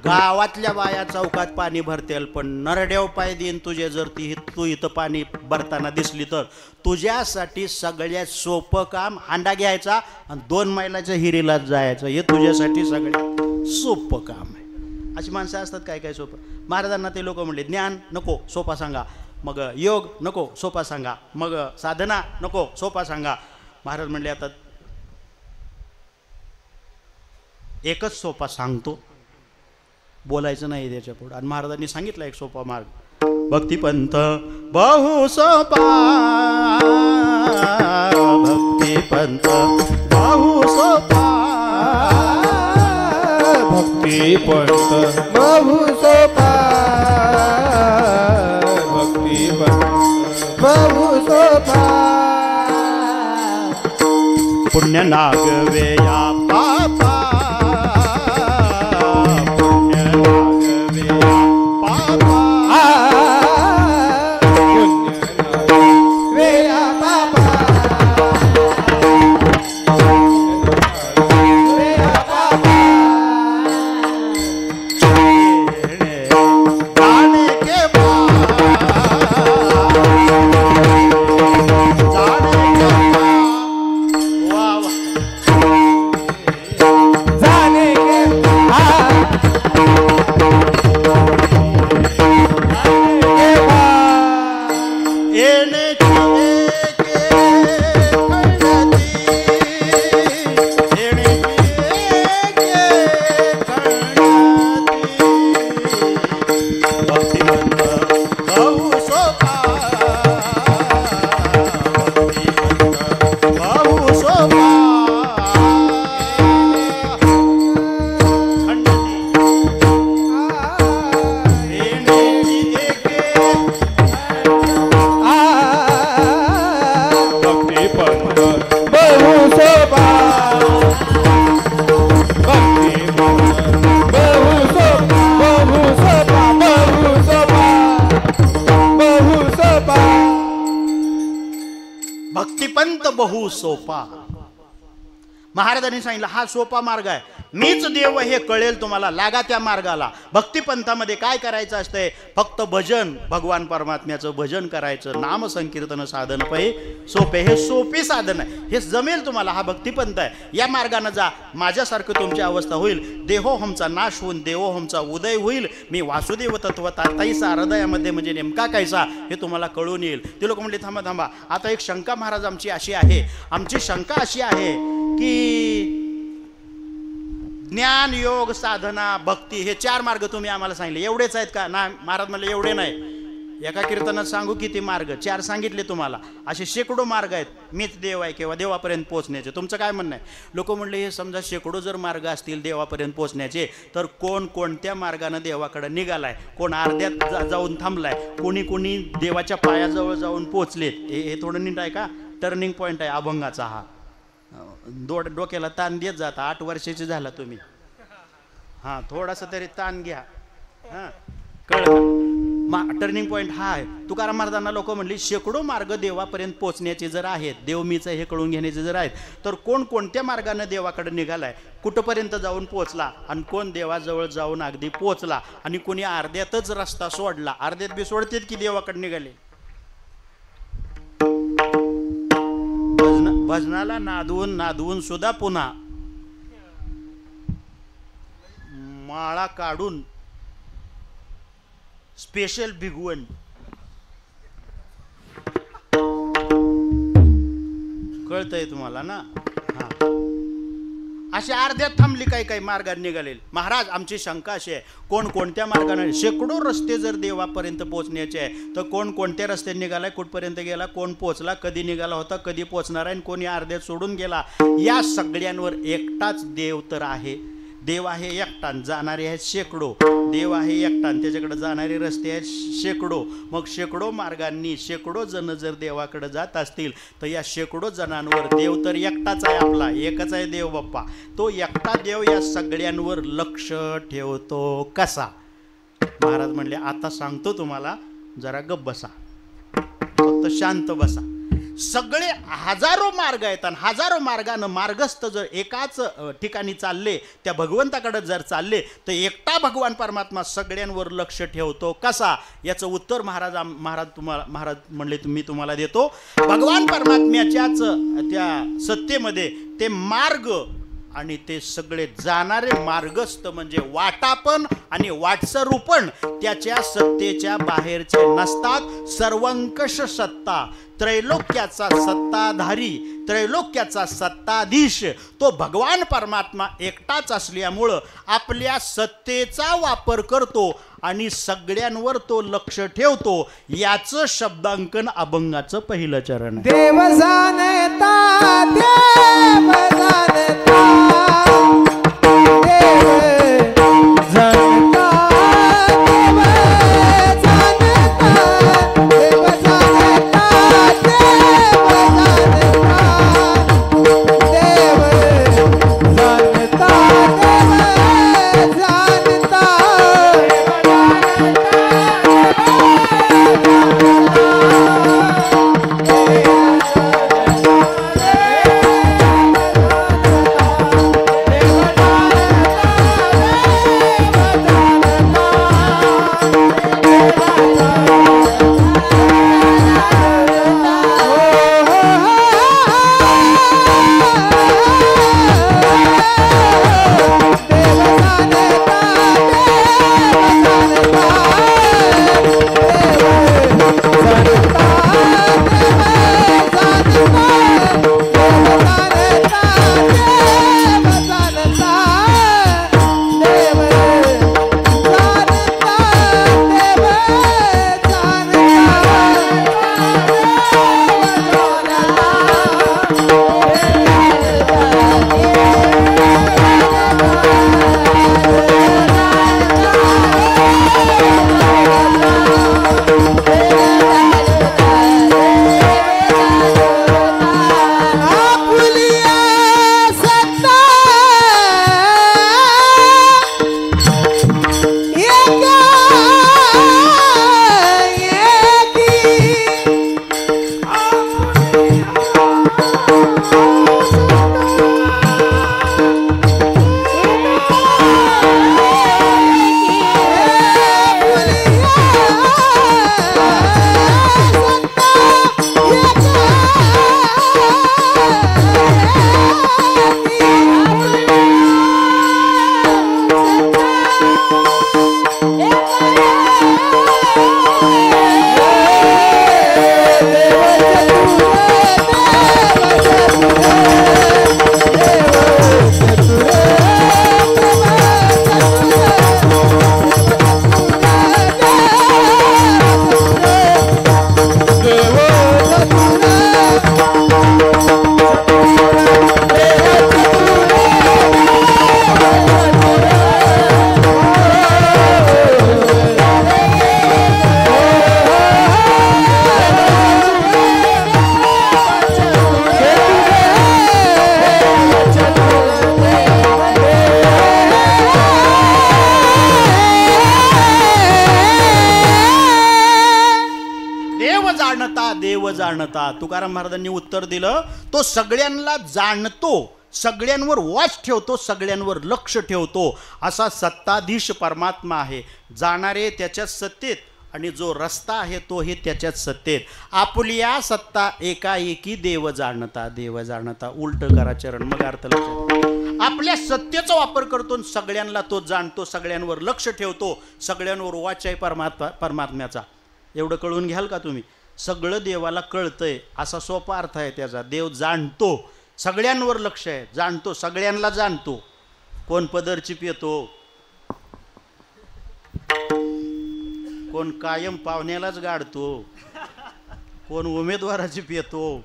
गावातल्या बाया चौकात पाणी भरतेल, पण नरड्याव पाय देईन तुझे जर तू इथं पाणी भरताना दिसली तर. तुझ्यासाठी सगळ्यात सोपं काम हांडा घ्यायचा आणि 2 मैलाच्या हिरीलाच जायचं, हे तुझ्यासाठी सगळ्यात सोपं काम आहे. अशी माणसं असतात काय काय सोपं. महाराजांना ते लोक म्हणले, ज्ञान नको सोपा सांगा, मग योग नको सोपा सांगा, मग साधना नको सोपा सांगा. महाराज म्हणले, आता एकच सोपा सांगतो, बोलायचं नाही त्याच्या पुढे. आणि महाराजांनी सांगितलं एक सोपा मार्ग, भक्तिपंथ बहु सोपा, भक्तिपंथ बहु सोपा, भक्तिपंथ बहु सोपा, भक्तिपंथ बहु सोपा. पुण्य नागवे या पापा, भक्तिपंथ बहु सोपा. महाराजांनी सांगितलं हा सोपा मार्ग आहे, मीच देव हे कळेल तुम्हाला, लागा त्या मार्गाला. भक्तिपंथामध्ये काय करायचं असतंय? फक्त भजन, भगवान परमात्म्याचं भजन करायचं, नाम संकीर्तन साधन पै सोपे. हे सोपे साधन आहे, हे जमेल तुम्हाला. हा भक्तिपंथ आहे, या मार्गाने जा. माझ्यासारखं तुमची अवस्था होईल. देहोहमचा नाश होऊन देवोहमचा उदय होईल. मी वासुदेव तत्व ताताईचा हृदयामध्ये म्हणजे नेमका कायचा हे तुम्हाला कळून येईल. ते लोक म्हणले थांबा थांबा, आता एक शंका महाराज आमची अशी आहे, आमची शंका अशी आहे की ज्ञान, योग, साधना, भक्ती हे 4 मार्ग तुम्ही आम्हाला सांगितले, एवढेच आहेत का? ना महाराज म्हणले एवढे नाही. एका कीर्तनात सांगू किती मार्ग? 4 सांगितले तुम्हाला. असे शेकडो मार्ग आहेत. मीच देव आहे किंवा देवापर्यंत पोहोचण्याचे. तुमचं काय म्हणणं आहे? लोक म्हणले हे समजा शेकडो जर मार्ग असतील देवापर्यंत पोहोचण्याचे, तर कोण कोणत्या मार्गाने देवाकडे निघालाय, कोण अर्ध्यात जाऊन थांबलाय, कोणी कोणी देवाच्या पायाजवळ जाऊन पोहोचलेत. हे थोडं नीट आहे का? टर्निंग पॉईंट आहे अभंगाचा हा. डोक्याला ताण देत जाता. 8 वर्षाचे झाला तुम्ही, हां थोडासा तरी ताण घ्या. हां कळलं? टर्निंग पॉईंट हा आहे. तुकाराम महाराजांना लोक म्हणली शेकडो मार्ग देवापर्यंत पोहोचण्याचे जर आहेत, देवमीचं हे कळून घेण्याचे जर आहेत, तर कोण कोणत्या मार्गाने देवाकडे निघालाय, कुठंपर्यंत जाऊन पोहोचला, आणि कोण देवाजवळ जाऊन अगदी पोहोचला, आणि कोणी अर्ध्यातच रस्ता सोडला. अर्ध्यात बी सोडतेत की देवाकडे निघाले. भजनाला नादवून सुद्धा पुन्हा माळा काढून स्पेशल भिगवण. कळतंय तुम्हाला ना? हा असे अर्ध्यात थांबली काही मार्गाने निघालेले. महाराज आमची शंका अशी आहे, कोण कोणत्या मार्गाने, शेकडो रस्ते जर देवापर्यंत पोहोचण्याचे आहे, तर कोण कोणत्या रस्त्याने निघालाय, कुठपर्यंत गेला, कोण पोहोचला, कधी निघाला होता, कधी पोहोचणार आहे, आणि कोणी अर्ध्यात सोडून गेला. या सगळ्यांवर एकटाच देव तर आहे. देव आहे एकटा, जाणारे आहेत शेकडो. देव आहे एकटा, त्याच्याकडे जाणारे रस्ते आहेत शेकडो. मग शेकडो मार्गांनी शेकडो जण जर देवाकडे जात असतील, तर या शेकडो जणांवर देव तर एकटाच आहे, आपला एकच आहे देव बाप्पा. तो एकटा देव या सगळ्यांवर लक्ष ठेवतो कसा? महाराज म्हणले आता सांगतो तुम्हाला, जरा गप्प बसा, फक्त शांत बसा. सगळे हजारो मार्ग आहेत, आणि हजारो मार्गानं मार्गस्थ जर एकाच ठिकाणी चालले, त्या भगवंताकडे जर चालले, तर एकटा भगवान परमात्मा सगळ्यांवर लक्ष ठेवतो कसा? याचं उत्तर महाराज म्हणले मी तुम्हाला देतो. भगवान परमात्म्याच्याच त्या सत्तेमध्ये ते मार्ग आणि ते सगळे जाणारे मार्गस्थ म्हणजे वाटापण आणि वाटसरूपण त्याच्या सत्तेच्या बाहेरचे नसतात. सर्वंकष सत्ता, त्रैलोक्याचा सत्ताधारी, त्रैलोक्याचा सत्ताधीश तो भगवान परमात्मा एकटाच असल्यामुळं आपल्या सत्तेचा वापर करतो आणि सगळ्यांवर तो लक्ष ठेवतो. याचं शब्दांकन अभंगाचं पहिलं चरण आहे. देव जाणता, देव जाणता, देव जाणता, देव जाणता, देव जाणता, देव जाणता, देव जाणता. जाणता देव जाणता. तुकाराम महाराजांनी उत्तर दिलं, तो सगळ्यांना जाणतो, सगळ्यांवर वॉच ठेवतो, सगळ्यांवर लक्ष ठेवतो, असा सत्ताधीश परमात्मा आहे. जाणारे त्याच्यात सत्तेत आणि जो रस्ता आहे तो हे त्याच्यात सत्तेत. आपुलिया सत्ता एकाएकी देव जाणता देव जाणता. उलट करा चरण, मग अर्थ लक्षात. आपल्या सत्तेचा वापर करतो, सगळ्यांना तो जाणतो, सगळ्यांवर लक्ष ठेवतो, सगळ्यांवर वाच आहे परमात्म्याचा. एवढं कळून घ्याल का तुम्ही? सगळं देवाला कळतंय असा सोपा अर्थ आहे त्याचा. देव जाणतो, सगळ्यांवर लक्ष आहे, जाणतो, सगळ्यांना जाणतो. कोण पदरची पितो, कोण कायम पाहुण्यालाच गाडतो, कोण उमेदवाराची पितो,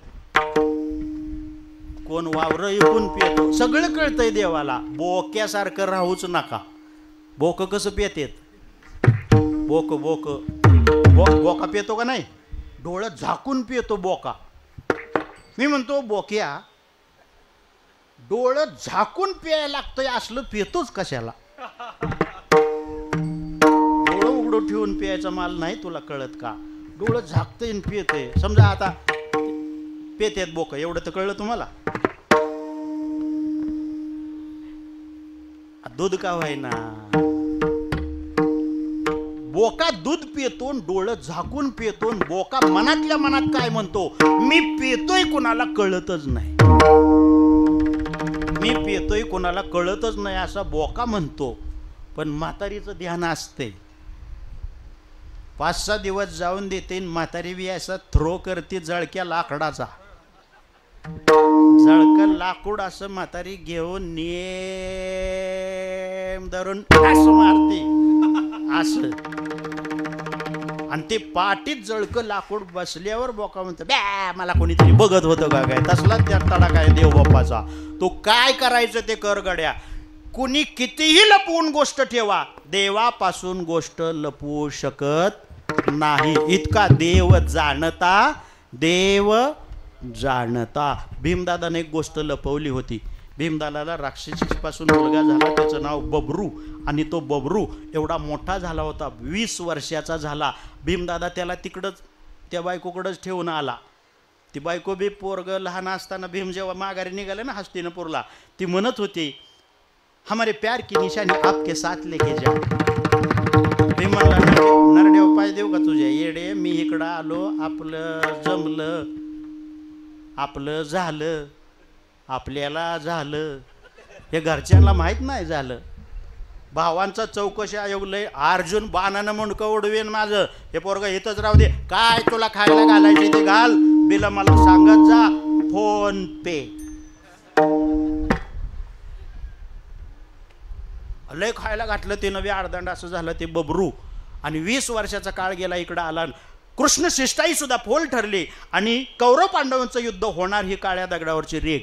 कोण वावर ऐकून पितो. सगळं कळतंय देवाला. बोक्यासारखं राहूच नका. बोक कसं पितेत? बोक बोक बोका पितो का नाही? डोळं झाकून पितो बोका. मी म्हणतो बोक्या डोळं झाकून प्यायला लागतंय, असलं पितोच कशाला? डोळं उघडं ठेवून प्यायचा माल नाही तुला कळत का? डोळं झाकतंय पियतंय. समजा आता पेतेत बोक, एवढं तर कळलं तुम्हाला. दूध का व्हायना? बोका दूध पितो, डोळं झाकून पितो. बोका मनातल्या मनात काय म्हणतो, मी पितोय कुणाला कळतच नाही, मी पितोय कुणाला कळतच नाही असा बोका म्हणतो. पण म्हातारीचं ध्यान असते. 5-6 दिवस जाऊन देते, म्हातारी बी असा थ्रो करते जळक्या लाकडाचा. जळकं लाकूड असं म्हातारी घेऊन नेम धरून असं मारते असं, आणि ते पाठीत जळकं लाकूड बसल्यावर बोका म्हणतो, बॅ मला कोणीतरी बघत होतं का काय? तसला त्या तडा काय देव बाप्पाचा. तो काय करायचं ते कर गड्या. कुणी कितीही लपवून गोष्ट ठेवा, देवापासून गोष्ट लपवू शकत नाही. इतका देव जाणता देव जाणता. भीमदादाने एक गोष्ट लपवली होती. भीमदादाला राक्षसीपासून मुलगा झाला, त्याचं नाव बबरू. आणि तो बबरू एवढा मोठा झाला होता, 20 वर्षाचा झाला. भीमदादा त्याला तिकडंच त्या बायकोकडंच ठेवून आला. ती बायको बी पोरग लहान असताना भीम जेव्हा माघारी निघाले ना हस्तिनापूरला, ती म्हणत होती, हमारे प्यार की निशानी आपके साथ लेके जा. भीम म्हणला, नरदेव पाय देऊ का तुझ्या? येडे, मी इकडं आलो, आपलं जमलं, आपलं झालं, आपल्याला झालं, हे घरच्यांना माहीत नाही झालं. भावांचा चौकशी आयोग लय. अर्जुन बाणानं मुंडकं उडवेन माझं, हे पोरग इथंच राहू दे, काय तुला खायला घालायचे ते घाल, बिल मला सांगत जा, फोन पे. लय खायला घातलं ते नवी अर्धंड असं झालं ते बबरू. आणि 20 वर्षाचा काळ गेला, इकडं आला. कृष्ण शिष्टाई सुद्धा फोल ठरली आणि कौरव पांडवांचं युद्ध होणार ही काळ्या दगडावरची रेग.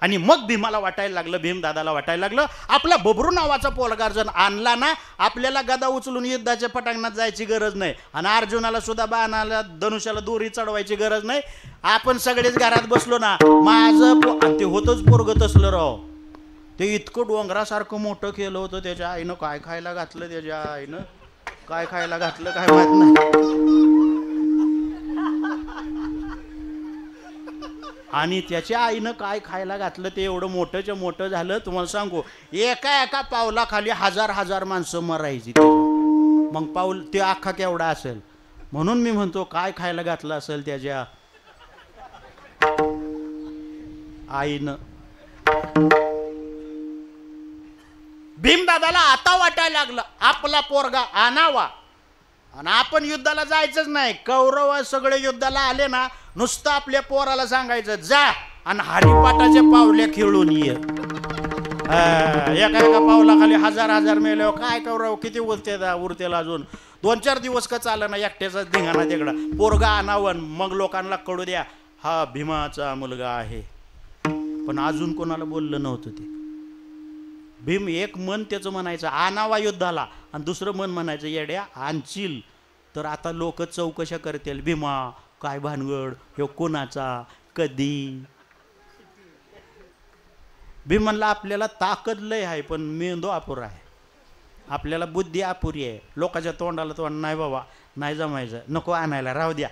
आणि मग भीमाला वाटायला लागलं, भीमदादाला वाटायला लागलं, आपला बबरू नावाचा पोलगार जण आणला ना, आपल्याला गदा उचलून युद्धाच्या पटांगणात जायची गरज नाही, आणि अर्जुनाला सुद्धा बाणाला धनुष्याला दोरी चढवायची गरज नाही. आपण सगळेच घरात बसलो ना, माझं ते होतच पोरग तसलं राव. ते इतकं डोंगरासारखं मोठं केलं होतं. त्याच्या आईनं काय खायला घातलं, त्याच्या आईनं काय खायला घातलं काय माहित नाही. आणि त्याच्या आईनं काय खायला घातलं ते एवढं मोठंच्या मोठं झालं. तुम्हाला सांगू, एका एका पावलाखाली 1000 माणसं मरायची. मग पाऊल ते अख्खा केवढा असेल. म्हणून मी म्हणतो, काय खायला घातलं असेल त्याच्या आईनं. भीमदादाला आता वाटायला लागलं, आपला पोरगा आणावा आणि आपण युद्धाला जायचंच नाही. कौरव सगळे युद्धाला आले ना, नुसतं आपल्या पोराला सांगायचं, जा आणि हरिपाठाच्या पावल्या खेळून ये. एका एका पावलाखाली 1000 मेल्यावर काय कौरव किती उरतेला अजून 2-4 दिवस का चाललं ना, एकट्याचाच धिंगाणा तिकडा. पोरगा आणावं, मग लोकांना कळू द्या हा भीमाचा मुलगा आहे. पण अजून कोणाला बोललं नव्हतं ते. भीम एक मन त्याचं म्हणायचं आणावा युद्धाला, आणि दुसरं मन म्हणायचं येड्या आणशील तर आता लोक चौकशा करतील, भीमा काय भानगड, ह्यो कोणाचा, कधी. भीम म्हणला, आपल्याला ताकद लय आहे पण मेंदू अपुरा आहे, आपल्याला बुद्धी अपुरी आहे. लोकांच्या तोंडाला तोंड नाही बाबा, नाही जमायचं, नको आणायला, राहू द्या.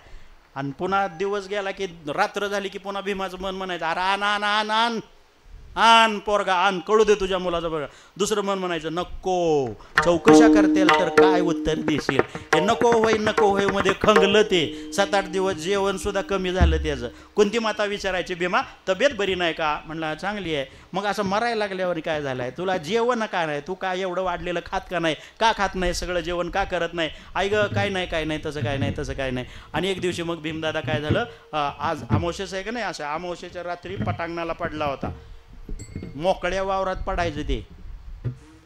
आणि पुन्हा दिवस गेला की रात्र झाली की पुन्हा भीमाचं मन म्हणायचं अरे आण आण आण आण आण पोरगा आण कळू दे तुझ्या मुलाचं बघा. दुसरं मन म्हणायचं नको चौकशा करतेल तर काय उत्तर देशील. हे नको होय मध्ये खंगलं ते 7-8 दिवस जेवण सुद्धा कमी झालं त्याचं. कोणती माता विचारायची भीमा तब्येत बरी नाही का. म्हणला चांगली आहे. मग असं मरायला लागल्यावर काय झालंय तुला जेवण का नाही तू काय एवढं वाढलेलं खात का नाही का खात नाही सगळं जेवण का करत नाही. आई ग काय नाही तसं काय नाही. आणि एक दिवशी मग भीमदादा काय झालं आज अमावस्याच आहे का नाही असं अमावस्याच्या रात्री पटांगणाला पडला होता. मोकळ्या वावरात पडायचं ते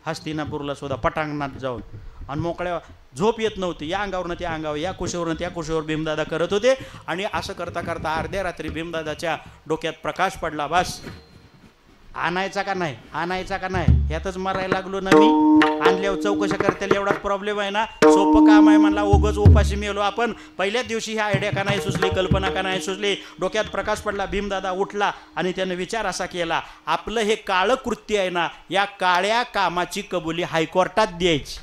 हस्तिनापूरला सुद्धा पटांगणात जाऊन आणि मोकळ्या झोप येत नव्हती. या अंगावरनं त्या अंगावर या कुशीवरनं त्या कुशीवर भीमदादा करत होते. आणि असं करता करता अर्ध्या रात्री भीमदादाच्या डोक्यात प्रकाश पडला. बस आणायचा का नाही ह्यातच मरायला लागलो ना मी. आणल्यावर चौकशा करताना एवढाच प्रॉब्लेम आहे ना. सोपं काम आहे म्हणला उगाच उपाशी मेलो आपण. पहिल्याच दिवशी ह्या आयडिया का नाही सुचली कल्पना का नाही सुचली. डोक्यात प्रकाश पडला. भीमदादा उठला आणि त्यानं विचार असा केला आपलं हे काळं कृत्य आहे ना या काळ्या कामाची कबुली हायकोर्टात द्यायची.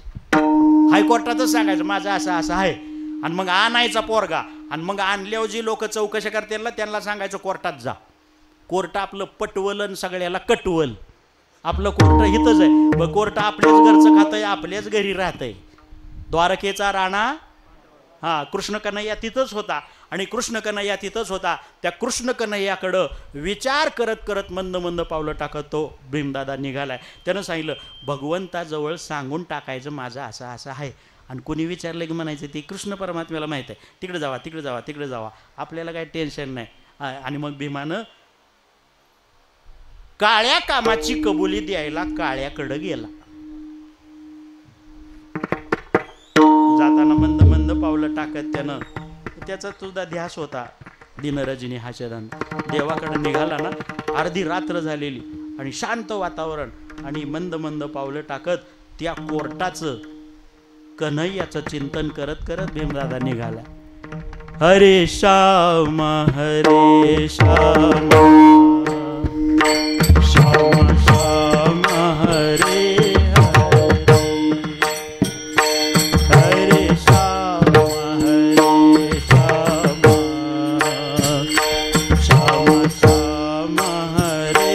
हायकोर्टातच सांगायचं माझं असं आहे आणि मग आणायचा पोरगा. आणि मग आणल्यावर जी लोक चौकशा करतील ना त्यांना सांगायचं कोर्टात जा. कोर्ट आपलं पटवल आणि सगळ्याला कटवल. आपलं कोर्ट हितच आहे. बघ कोर्ट आपल्याच घरचं खातंय आपल्याच घरी राहतंय. द्वारकेचा राणा कृष्ण कन्हैया तिथंच होता. आणि कृष्ण कन्हैया तिथंच होता. त्या कृष्ण कन्हैयाकडं विचार करत करत मंद पावलं टाकत तो भीमदादा निघालाय. त्यानं सांगितलं भगवंताजवळ सांगून टाकायचं माझं असं आहे. आणि कोणी विचारलं की म्हणायचं ते कृष्ण परमात्म्याला माहीत आहे. तिकडे जावा आपल्याला काही टेन्शन नाही. आणि मग भीमानं काळ्या कामाची कबुली द्यायला काळ्याकडं गेला. जाताना मंद पावलं टाकत त्यानं त्याचा सुद्धा ध्यास होता दिनरजनी हा चरण देवाकडे निघाला ना. अर्धी रात्र झालेली आणि शांत वातावरण आणि मंद पावलं टाकत त्या कोर्टाचं कन्हैयाचं चिंतन करत करत भीमदादा निघाला. हरे श्याम हरे श्याम श्याम श्याम हरे हरे श्याम हरे श्याम श्याम श्याम हरे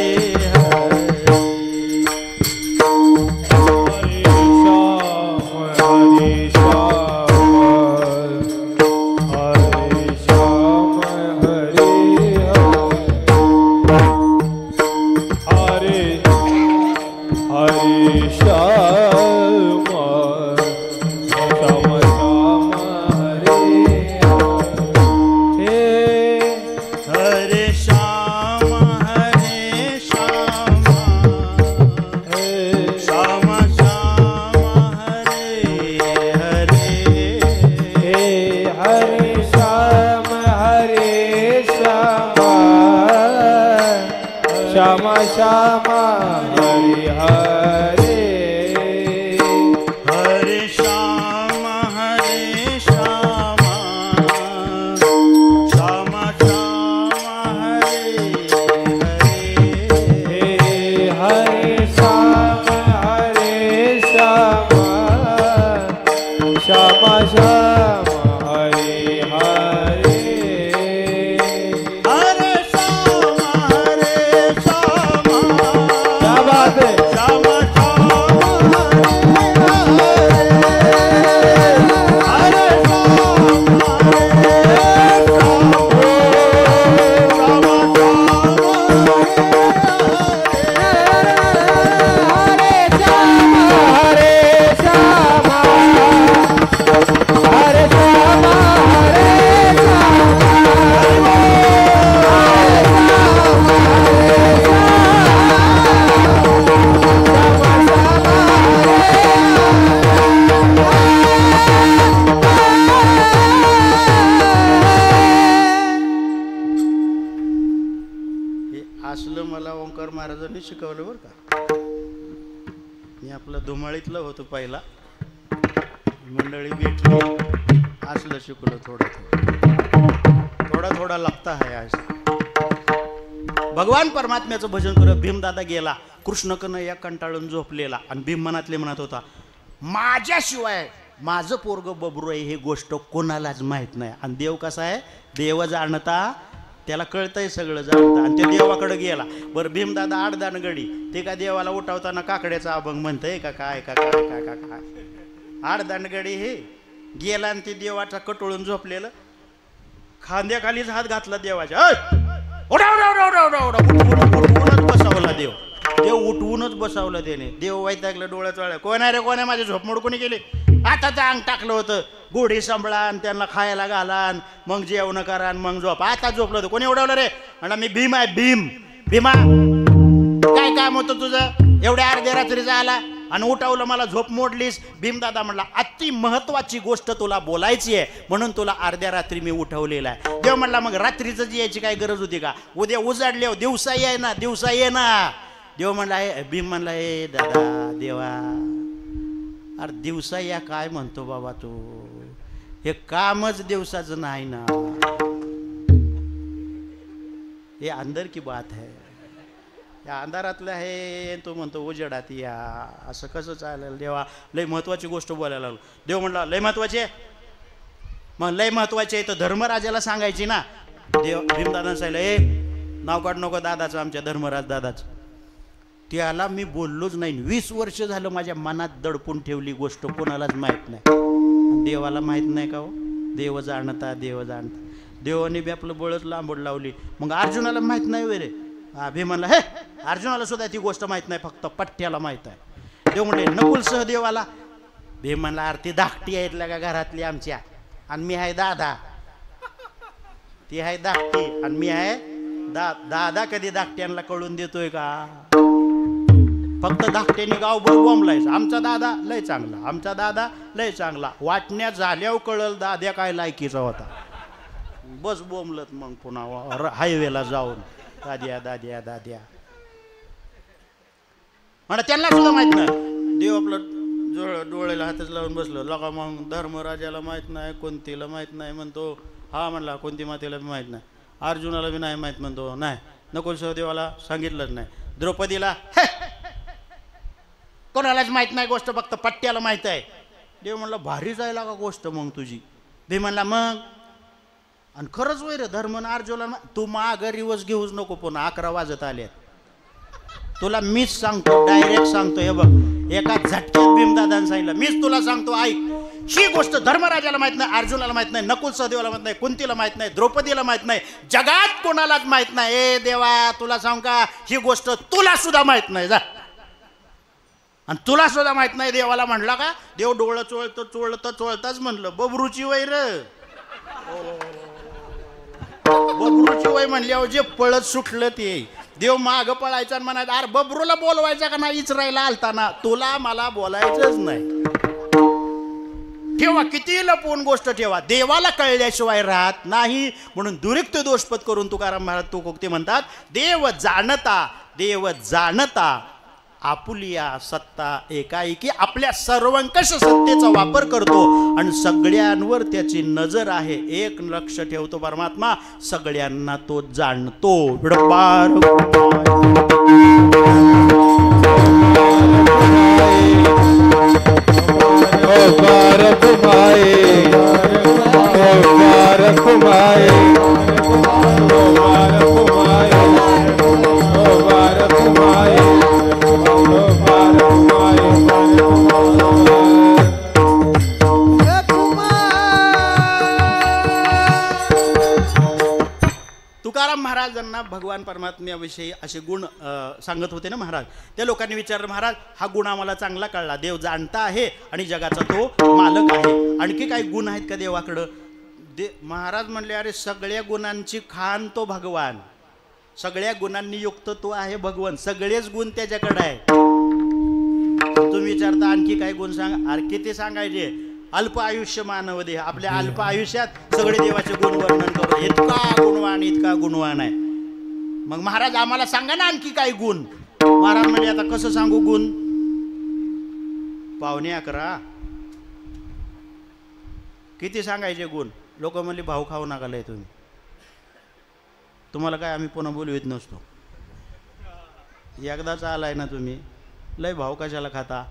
शिकवलं बरं का. मी आपलं धुमाळीतलं होतो पहिला मंडळी भेटली असलं शिकलो थोडा लागता है आज. भगवान परमात्म्याचं भजन करत भीमदादा गेला. कृष्ण कन्हैया कंटाळून झोपलेला आणि भीम मनातले म्हणत होता माझ्याशिवाय माझं पोरग बबरू आहे हे गोष्ट कोणालाच माहीत नाही. आणि देव कसा आहे, देव जाणता त्याला कळतंय सगळं जाणतं. आणि ते देवाकडे गेला. बरं भीमदादा आडदानगडी ते का देवाला उठावताना काकड्याचा अभंग म्हणतंय का काय का काय काय का काय. आडदानगडी हे गेला आणि ते देवाचा कटोळून झोपलेलं, खांद्याखालीच हात घातला देवाच्या, उठवूनच बसावला देव. देव उठवूनच बसावलं त्याने. देव वैतागलं, डोळ्यात वाळ्या, कोण आहे रे कोण आहे, माझी झोपमोड कोणी केली. आता अंग टाकलं होतं, गोडी सांभाळा त्यांना खायला घाला, मग जेवण करा, मग झोप. आता झोपलं होतं, कोणी उडवलं रे. म्हणा मी भीम आहे, भीम. भीमा काय काम होतं तुझं, एवढ्या अर्ध्या रात्रीचा आला आणि उठवलं, मला झोप मोडलीस. भीमदादा म्हणला अति महत्वाची गोष्ट तुला बोलायची आहे म्हणून तुला अर्ध्या रात्री मी उठवलेला आहे. देव म्हणला मग रात्रीच यायची काय गरज होती का, उद्या उजाडले दिवसा ये ना, दिवसा ये ना. देव म्हणला हे, भीम म्हणला हे दादा देवा, अरे दिवसा या काय म्हणतो बाबा तू, हे कामच दिवसाचं नाही ना. हे अंदर की बात है, या अंधारातलं आहे, तो म्हणतो उजेडात या, असं कसं चालेल. देवा लय महत्वाची गोष्ट बोलायला लागलो. देव म्हणला लय महत्वाची आहे, मग लय महत्वाची आहे तर धर्मराजाला सांगायची ना. देव भीमदादा सांगितलं ए नाव काढ नको दादाचं, आमच्या धर्मराज दादाचं. त्याला मी बोललोच नाही. 20 वर्ष झालं माझ्या मनात दडपून ठेवली गोष्ट, कोणालाच माहीत नाही. देवाला माहीत नाही का हो, देव जाणता देव जाणता. देवाने बी आपलं बळच लांबड लावली. मग अर्जुनाला माहीत नाही वे रे. भीमाला हे अर्जुनाला सुद्धा ती गोष्ट माहीत नाही, फक्त पठ्ठ्याला माहीत आहे. देव म्हणले नकुल सहदेवाला. भीम म्हणला आरती धाकटी आहेत का घरातली आमच्या, आणि मी आहे दादा. ती आहे धाकटी आणि मी आहे दादा. कधी धाकट्यांना कळून देतोय का, फक्त धाकट्याने गावभर बोंबलायचं. आमचा दादा लय चांगला, आमचा दादा लय चांगला. वाटण्या झाल्यावर कळल दाद्या काय लायकीचा होता. बस बोंबलत मग पुन्हा हायवेला जाऊन दाद्या दाद्या दाद्या. म्हणा त्यांना सुद्धा माहित नाही. देव आपलं डोळ्याला हातच लावून बसलं. लगा मग धर्मराजाला माहित नाही, कोणतीला माहित नाही म्हणतो. हा म्हणला कोणती मातेला बी माहित नाही, अर्जुनाला बी नाही माहित म्हणतो. नाही नकुल सहदेवाला सांगितलंच नाही. द्रौपदीला कोणालाच माहित नाही गोष्ट, फक्त पट्ट्याला माहित आहे. देव म्हणला भारी जायला का गोष्ट मग तुझी. भीम म्हणला मग, आणि खरंच वैर धर्म अर्जुनाला. तू माग रिवर्स घेऊच नको, पुन्हा 11 वाजत आले. तुला मीच सांगतो, डायरेक्ट सांगतो. हे बघ एका झटक्यात भीमदादाने सांगितलं, मीच तुला सांगतो ऐक. ही गोष्ट धर्मराजाला माहित नाही, अर्जुनाला माहित नाही, नकुल सहदेवाला माहित नाही, कुंतीला माहित नाही, द्रौपदीला माहित नाही, जगात कोणालाच माहित नाही. ए देवा तुला सांग का, ही गोष्ट तुला सुद्धा माहित नाही. जा, आणि तुला सुद्धा माहित नाही. देवाला म्हणला का, देव डोळं चोळताच म्हणलं बबरूची वैर. बबरूची वय म्हणल्यावर जे पळत सुटलं ते. देव माग पळायचा आणि म्हणायचं अरे बबरूला बोलवायचा का नाही, इचरायला आलताना, तुला मला बोलायचंच नाही. ठेवा, किती लपवून गोष्ट ठेवा, देवाला कळल्याशिवाय राहत नाही. म्हणून दुरिक्त दोषपत करून तुकाराम महाराज तुकोक्ती म्हणतात, देव जाणता आपुलिया सत्ता एकाएकी. आपल्या सर्वंकष सत्तेचा वापर करतो आणि सगळ्यांवर त्याची नजर आहे. एक लक्ष ठेवतो परमात्मा, सगळ्यांना तो जाणतो. तुकाराम महाराजांना भगवान परमात्म्याविषयी असे गुण सांगत होते ना महाराज. त्या लोकांनी विचारलं, महाराज हा गुण आम्हाला चांगला कळला, देव जाणता आहे आणि जगाचा तो मालक आहे, आणखी काही गुण आहेत का देवाकडं. महाराज म्हणले अरे सगळ्या गुणांची खान तो भगवान, सगळ्या गुणांनी युक्त तो आहे भगवान, सगळेच गुण त्याच्याकडे आहे. तुम्ही विचारता आणखी काही गुण सांगा, अरे किती सांगायचे. अल्प आयुष्य मानव देह, आपल्या अल्प आयुष्यात सगळे देवाचे गुण वर्णन करू, इतका गुणवान आहे. मग महाराज आम्हाला सांगा ना आणखी काही गुण. महाराज म्हणजे आता कसं सांगू गुण. 11:15 किती सांगायचे गुण. लोक म्हणले भाऊ खाऊ नका लय तुम्ही, तुम्हाला काय आम्ही पुन्हा बोलवीत नसतो. एकदाच आलाय ना तुम्ही, लय भाऊ कशाला खाता,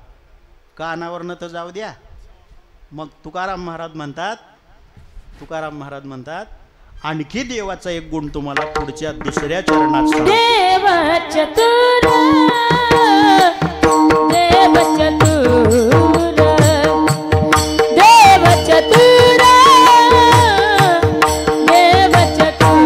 कानावरनं तर जाऊ द्या. मग तुकाराम महाराज म्हणतात आणखी देवाचा एक गुण तुम्हाला पुढच्या दुसऱ्या चरणात सांगतो. देव चतुर देव चतुर देव चतुर देव चतुर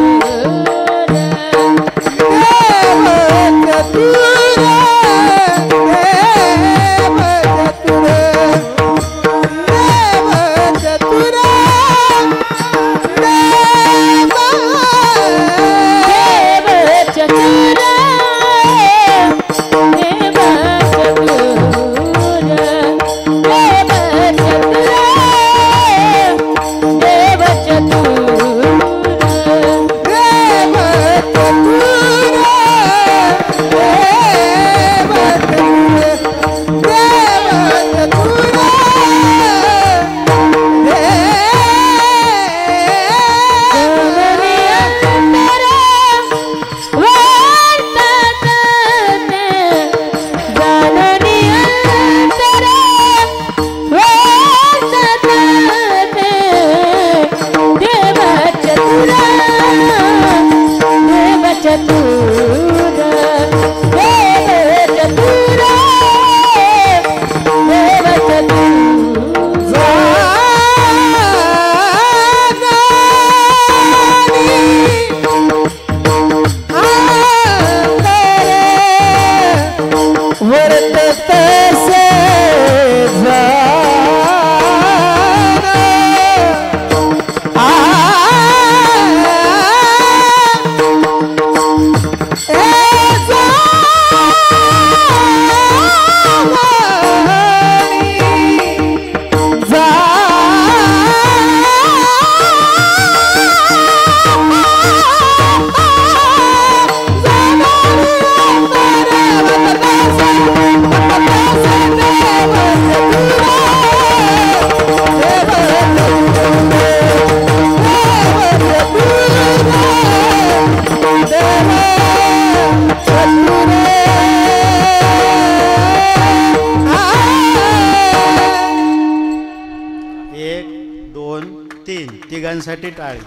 तिघांसाठी टाळी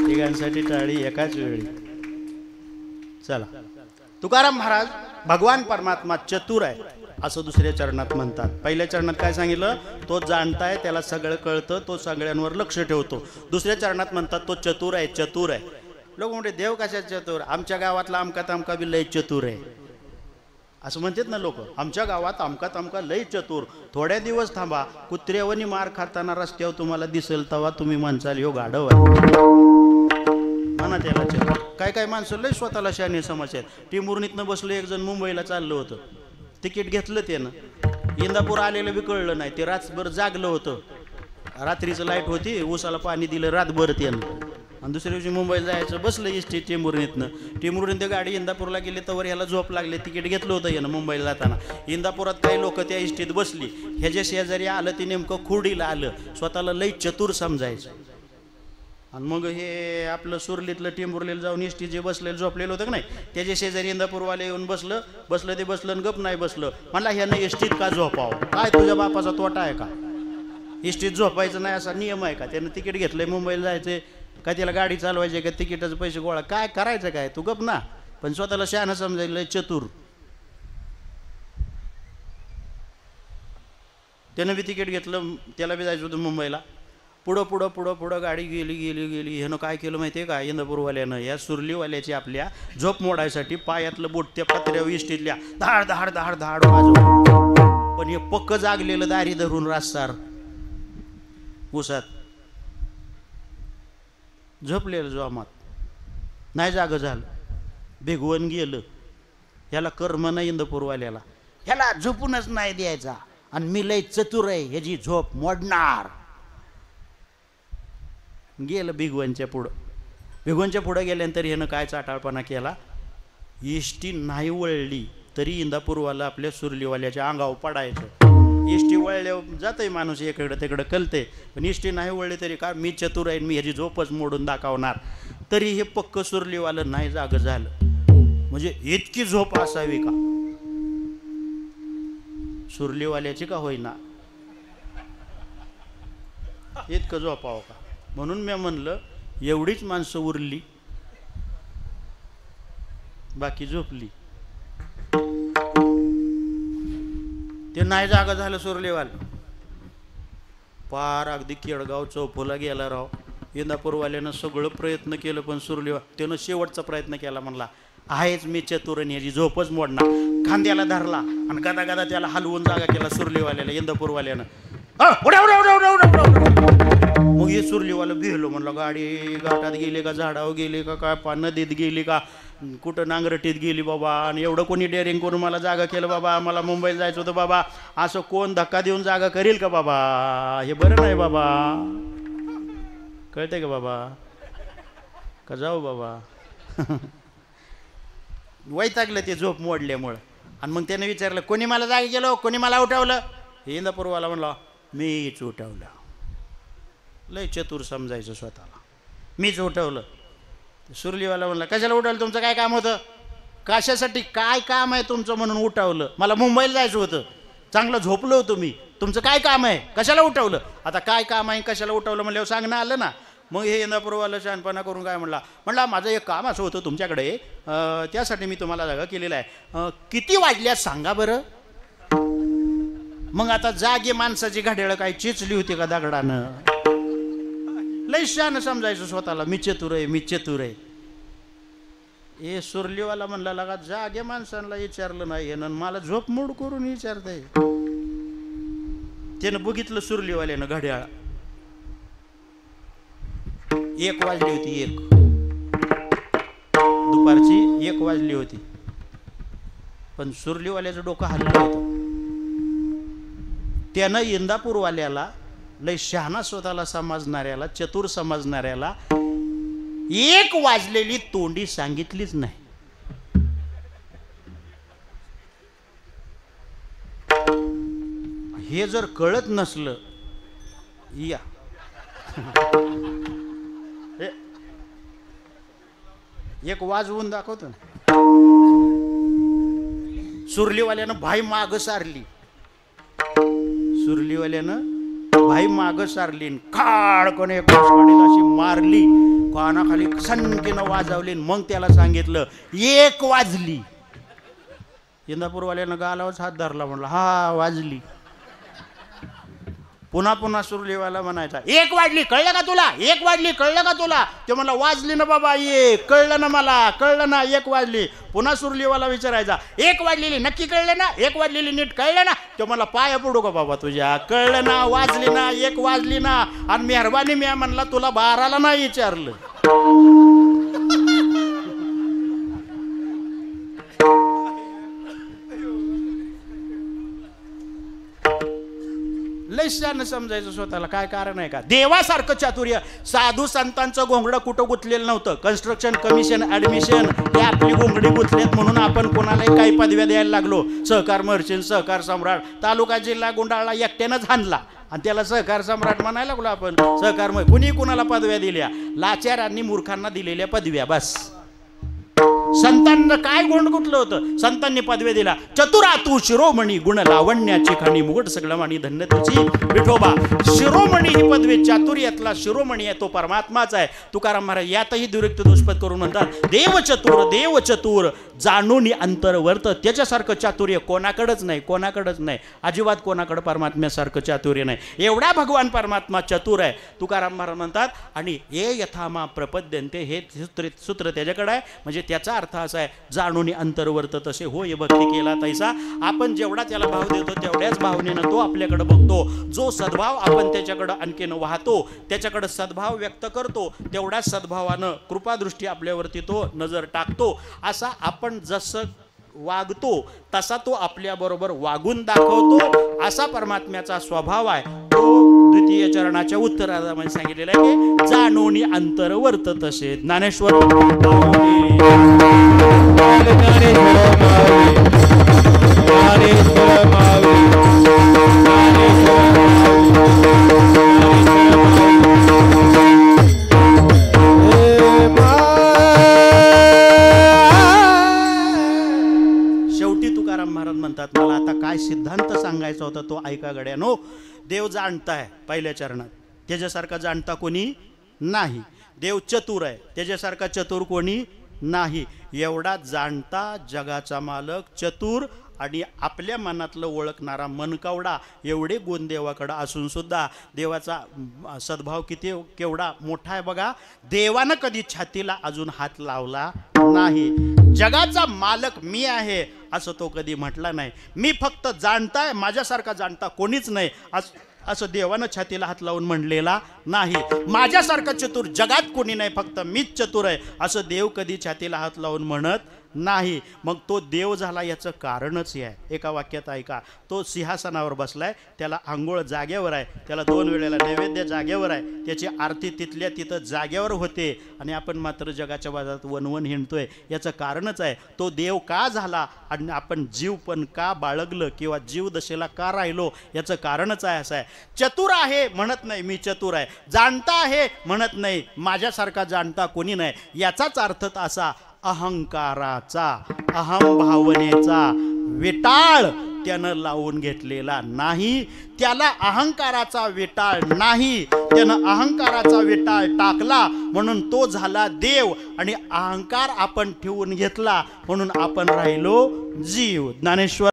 तिघांसाठी टाळी एकाच वेळी. चला तुकाराम महाराज भगवान परमात्मा चतुर आहे असं दुसऱ्या चरणात म्हणतात. पहिल्या चरणात काय सांगितलं? तो जाणताय, त्याला सगळं कळतं, तो सगळ्यांवर लक्ष ठेवतो. दुसऱ्या चरणात म्हणतात तो चतुर आहे. चतुर आहे. लोक म्हणते देव कशा चतुर? आमच्या गावातला अमका तमका बी लय चतुर आहे असं म्हणतात ना लोक. आमच्या गावात अमका तमका लय चतुर. थोड्या दिवस थांबा, कुत्र्यावनी मार खाताना रस्त्यावर तुम्हाला दिसेल तेव्हा तुम्ही म्हणसाल ह्यो गाढव आहे. म्हणा त्याला चतुर. काय काय माणसं लय स्वतःला शहाणे समजतात. टिमुर्णीतनं बसलं, एक जण मुंबईला चाललं होतं, तिकीट घेतलं त्यानं, इंदापूर आलेलं बी कळलं नाही. ते रातभर जागलं होतं, रात्रीचं लाईट होती, ऊसाला पाणी दिलं रातभर त्यानं, आणि दुसऱ्या दिवशी मुंबईला जायचं, बसलं एसटी टेंभुर्णीतनं. टेंभुर्णीत गाडी इंदापूरला गेली तर ह्याला झोप लागले. तिकीट घेतलं होतं यानं मुंबईला जाताना. इंदापुरात काही लोक त्या एसटीत बसली, ह्याच्या शेजारी आलं, ते नेमकं खुर्डीला आलं. स्वतःला लई चतुर समजायचं. आणि मग हे आपलं सुरलीतलं टेंभुर्णीला जाऊन एसटी जे बसलेलं झोपलेलं होतं का नाही, त्याच्या शेजारी इंदापूरवाले येऊन बसलं ते बसलं आणि गप नाही बसलं. म्हणला ह्यानं एसटीत का झोपावं? काय तुझ्या बापाचा तोटा आहे का? एसटीत झोपायचं नाही असा नियम आहे का? त्यानं तिकीट घेतलंय, मुंबईला जायचं, काय त्याला गाडी चालवायची का? तिकिटाचे पैसे गोळा काय करायचं काय? तू गप ना. पण स्वतःला शहाणं समजायला चतुर. त्यानं बी तिकीट घेतलं, त्याला बी जायचं होतं मुंबईला. पुढं गाडी गेली. ह्यानं काय केलं माहिती आहे का? इंदापूरवाल्यानं या सुरलीवाल्याची आपल्या झोप मोडायसाठी पायातलं बोट त्या पत्र्यावर इष्टीतल्या धाड धाड धाड धाड वाजवलं. पण हे पक्क जागलेलं दारी धरून रास्तार उसात झोपलेलं जोमात नाही जागं झालं. भिगवण गेलं. ह्याला कर्म नाही इंदापूरवाल्याला, ह्याला झोपूनच नाही द्यायचा, आणि मी लय चतुर आहे, ह्याची झोप मोडणार. गेलं भिगवणच्या पुढं गेल्यानंतर ह्यानं काय चाटाळपणा केला? इष्टी नाही वळली तरी इंदापूरवाला आपल्या सुरलीवाल्याच्या अंगावर पडायचं. इष्टी वळल्यावर जातंय माणूस इकडं तिकडं कलते, पण इष्टी नाही वळली तरी का मी चतुर आहे, मी ह्याची झोपच मोडून दाखवणार. तरी हे पक्क सुरलीवालं नाही जागं झालं. म्हणजे इतकी झोप असावी का? सुरलीवाल्याची का होईना, इतकं झोपावं का? म्हणून मी म्हणलं एवढीच माणसं उरली, बाकी झोपली. ते नाही जागा झालं सुरलीवाल. पार अगदी केडगाव चौफुला गेला राव. इंदापूरवाल्यानं सगळं प्रयत्न केलं पण सुरलीवाल त्यानं शेवटचा प्रयत्न केला. म्हणला आहेच मी चतुरन, याची झोपच मोडणार. खांद्याला धरला आणि गदा गदा त्याला हलवून जागा केला सुरलीवाल्याला, इंदापूरवाल्यानं. मग हे सुरलीवाला भिलो. म्हणलं गाडी घाटात गेली का, झाडावर गेली का, काय नदीत गेली का, कुठं नांगरटीत गेली बाबा. आणि एवढं कोणी डेअरिंग करून मला जागा केलं बाबा. मला मुंबईला जायचं होतं बाबा. असं कोण धक्का देऊन जागा करील का बाबा? हे बरं नाही बाबा. कळतंय का बाबा? का जाऊ बाबा? वैतागलं ते झोप मोडल्यामुळं. आणि मग त्यानं विचारलं कोणी मला जागा केलं, कोणी मला उठवलं? इंदापूरवाला म्हणला मीच उठवलं. लय चतुर समजायचं स्वतःला, मीच उठवलं. सुरलीवाला म्हणला कशाला उठवलं, तुमचं काय काम होतं? कशासाठी काय काम आहे तुमचं म्हणून उठवलं? मला मुंबईला जायचं होतं, चांगलं झोपलो होतो मी, तुमचं काय काम आहे, कशाला उठवलं? आता काय काम आहे कशाला उठवलं म्हणल्यावर सांगणं आलं ना. मग हे इंदापूरवाला शहाणपणा करून काय म्हणला माझं एक काम असं होतं तुमच्याकडे, त्यासाठी मी तुम्हाला जागा केलेला आहे. किती वाजल्या सांगा बरं. मग आता जागे माणसाची घड्याळ काय चिचली होती का दगडानं? लय शहाणं समजायचं स्वतःला, मी चतुर आहे, मी चतुर आहे. हे सुरलीवाला म्हणला लागा जागे माणसांना विचारलं नाही आणि मला झोप मोड करून विचारताय. त्यानं बघितलं सुरलीवाल्यानं घड्याळ, 1 वाजली होती. 1 दुपारची 1 वाजली होती. पण सुरलीवाल्याचं डोकं हल्लं होतं. त्यानं इंदापूरवाल्याला, लय शहाणा स्वतःला समजणाऱ्याला, चतुर समजणाऱ्याला 1 वाजलेली तोंडी सांगितलीच नाही. हे जर कळत नसलं, या 1 वाजवून दाखवतो ना. सुरलीवाल्यानं भाई माग सारली. सुरलीवाल्यानं भाई माग सारली, खाडकन एक अशी मारली, कानाखाली सनकीनं वाजवली. मग त्याला सांगितलं 1 वाजली. इंदापूरवाल्यानं गालावरच हात धरला, म्हणला हा वाजली. पुन्हा पुन्हा सुरलीवाला म्हणायचा 1 वाजली कळलं का तुला, 1 वाजली कळलं का तुला? ते म्हणला वाजली ना बाबा, 1 कळलं ना मला, कळलं ना 1 वाजली. पुन्हा सुरलीवाला विचारायचा 1 वाजलेली नक्की कळलं ना, 1 वाजलेली नीट कळलं ना? ते मला पाया पडू का बाबा तुझ्या, कळलं ना, वाजली ना, 1 वाजली ना. आणि मेहरबानी मी म्हणला तुला 12ला नाही विचारलं. लयशानं समजायचं स्वतःला, काय कारण आहे का? देवासारखं चातुर्य. साधू संतांचं घोंगडं कुठं गुंतलेलं नव्हतं. कन्स्ट्रक्शन कमिशन, ऍडमिशन हे आपली घोंगडी गुंतलेत म्हणून आपण कोणालाही काही पदव्या द्यायला लागलो. सहकार महर्षी, सहकार सम्राट, तालुका जिल्हा गुंडाळला एकट्यानंच हाणला आणि त्याला सहकार सम्राट म्हणायला लागलो आपण. सहकार कुणी कुणाला पदव्या दिल्या? लाचारांनी मूर्खांना दिलेल्या पदव्या. बस संतांना काय गोंड गुंतलं होतं? संतांनी पदव्या दिला. चतुरा तू शिरोमणी, गुण लावण्याची खाणी, मुकुट सगळं माणी, धन्य तुझी विठोबा. शिरोमणी ही पदवी, चातुर्यातला शिरोमणी आहे तो परमात्माच आहे. तुकाराम महाराज यातही दुरुक्त दुष्पद करून म्हणतात देव चतुर, देव चतुर, जाणून अंतर्वर्त. त्याच्यासारखं चातुर्य कोणाकडंच नाही, कोणाकडंच नाही, अजिबात कोणाकडं परमात्म्यासारखं चातुर्य नाही. एवढा भगवान परमात्मा चतुर आहे. तुकाराम महाराज म्हणतात आणि ये यथामा प्रपद्यन्ते, हे सूत्र त्याच्याकडे आहे. म्हणजे त्याचा अर्थ असा आहे जाणून अंतर्वर्त तसे होय भक्ती केला तैसा. आपण जेवढा त्याला भाव देतो तेवढ्याच भावनेनं तो आपल्याकडे बघतो. जो सद्भाव आपण त्याच्याकडं आणखीन वाहतो, त्याच्याकडे सद्भाव व्यक्त करतो, तेवढ्याच सद्भावानं कृपादृष्टी आपल्यावरती तो नजर टाकतो. असा आपण जसं वागतो तसा तो आपल्याबरोबर वागून दाखवतो. असा परमात्म्याचा स्वभाव आहे. तो द्वितीय चरणाच्या उत्तरामध्ये सांगितलेला आहे की जाणोनी अंतर्वर्त तसे. ज्ञानेश्वर म्हणतात मला आता काय सिद्धांत सांगायचा होता तो ऐका गड्यानो. देव जाणताय पहिल्या चरणात, त्याच्यासारखा जाणता कोणी नाही. देव चतुर आहे, त्याच्यासारखा चतुर कोणी नाही. एवढा जाणता जगाचा मालक, चतुर आणि आपल्या मनातलं ओळखणारा मनकावडा, एवढे गुण देवाकडं असून सुद्धा देवाचा सद्भाव किती केवढा मोठा आहे बघा. देवानं कधी छातीला अजून हात लावला नाही. जगाचा मालक मी आहे असं तो कधी म्हटला नाही. मी फक्त जाणताय, माझ्यासारखा जाणता कोणीच नाही असं देवानं छातीला हात लावून म्हणलेला नाही. माझ्यासारखा चतुर जगात कोणी नाही, फक्त मीच चतुर आहे असं देव कधी छातीला हात लावून म्हणत नाही. मग तो देव झाला याचं कारणच आहे. एका वाक्यात ऐका. तो सिंहासनावर बसलाय, त्याला आंघोळ जागेवर आहे, त्याला 2 वेळेला नैवेद्य जागेवर आहे, त्याची आरती तिथल्या तिथं जागेवर होते आणि आपण मात्र जगाच्या बाजारात वनवन हिंडतोय. याचं कारणच आहे. तो देव का झाला आणि आपण जीव पण का बाळगलं किंवा जीव दशेला का राहिलो, याचं कारणच आहे. असं आहे. चतुर आहे म्हणत नाही मी चतुर आहे, जाणता आहे म्हणत नाही माझ्यासारखा जाणता कोणी नाही. याचाच अर्थ असा, अहंकाराचा, अहम भावनेचा विटाळ त्यानं लावून घेतलेला नाही. त्याला अहंकाराचा विटाळ नाही, त्यानं अहंकाराचा विटाळ टाकला म्हणून तो झाला देव आणि अहंकार आपण ठेवून घेतला म्हणून आपण राहिलो जीव. ज्ञानेश्वर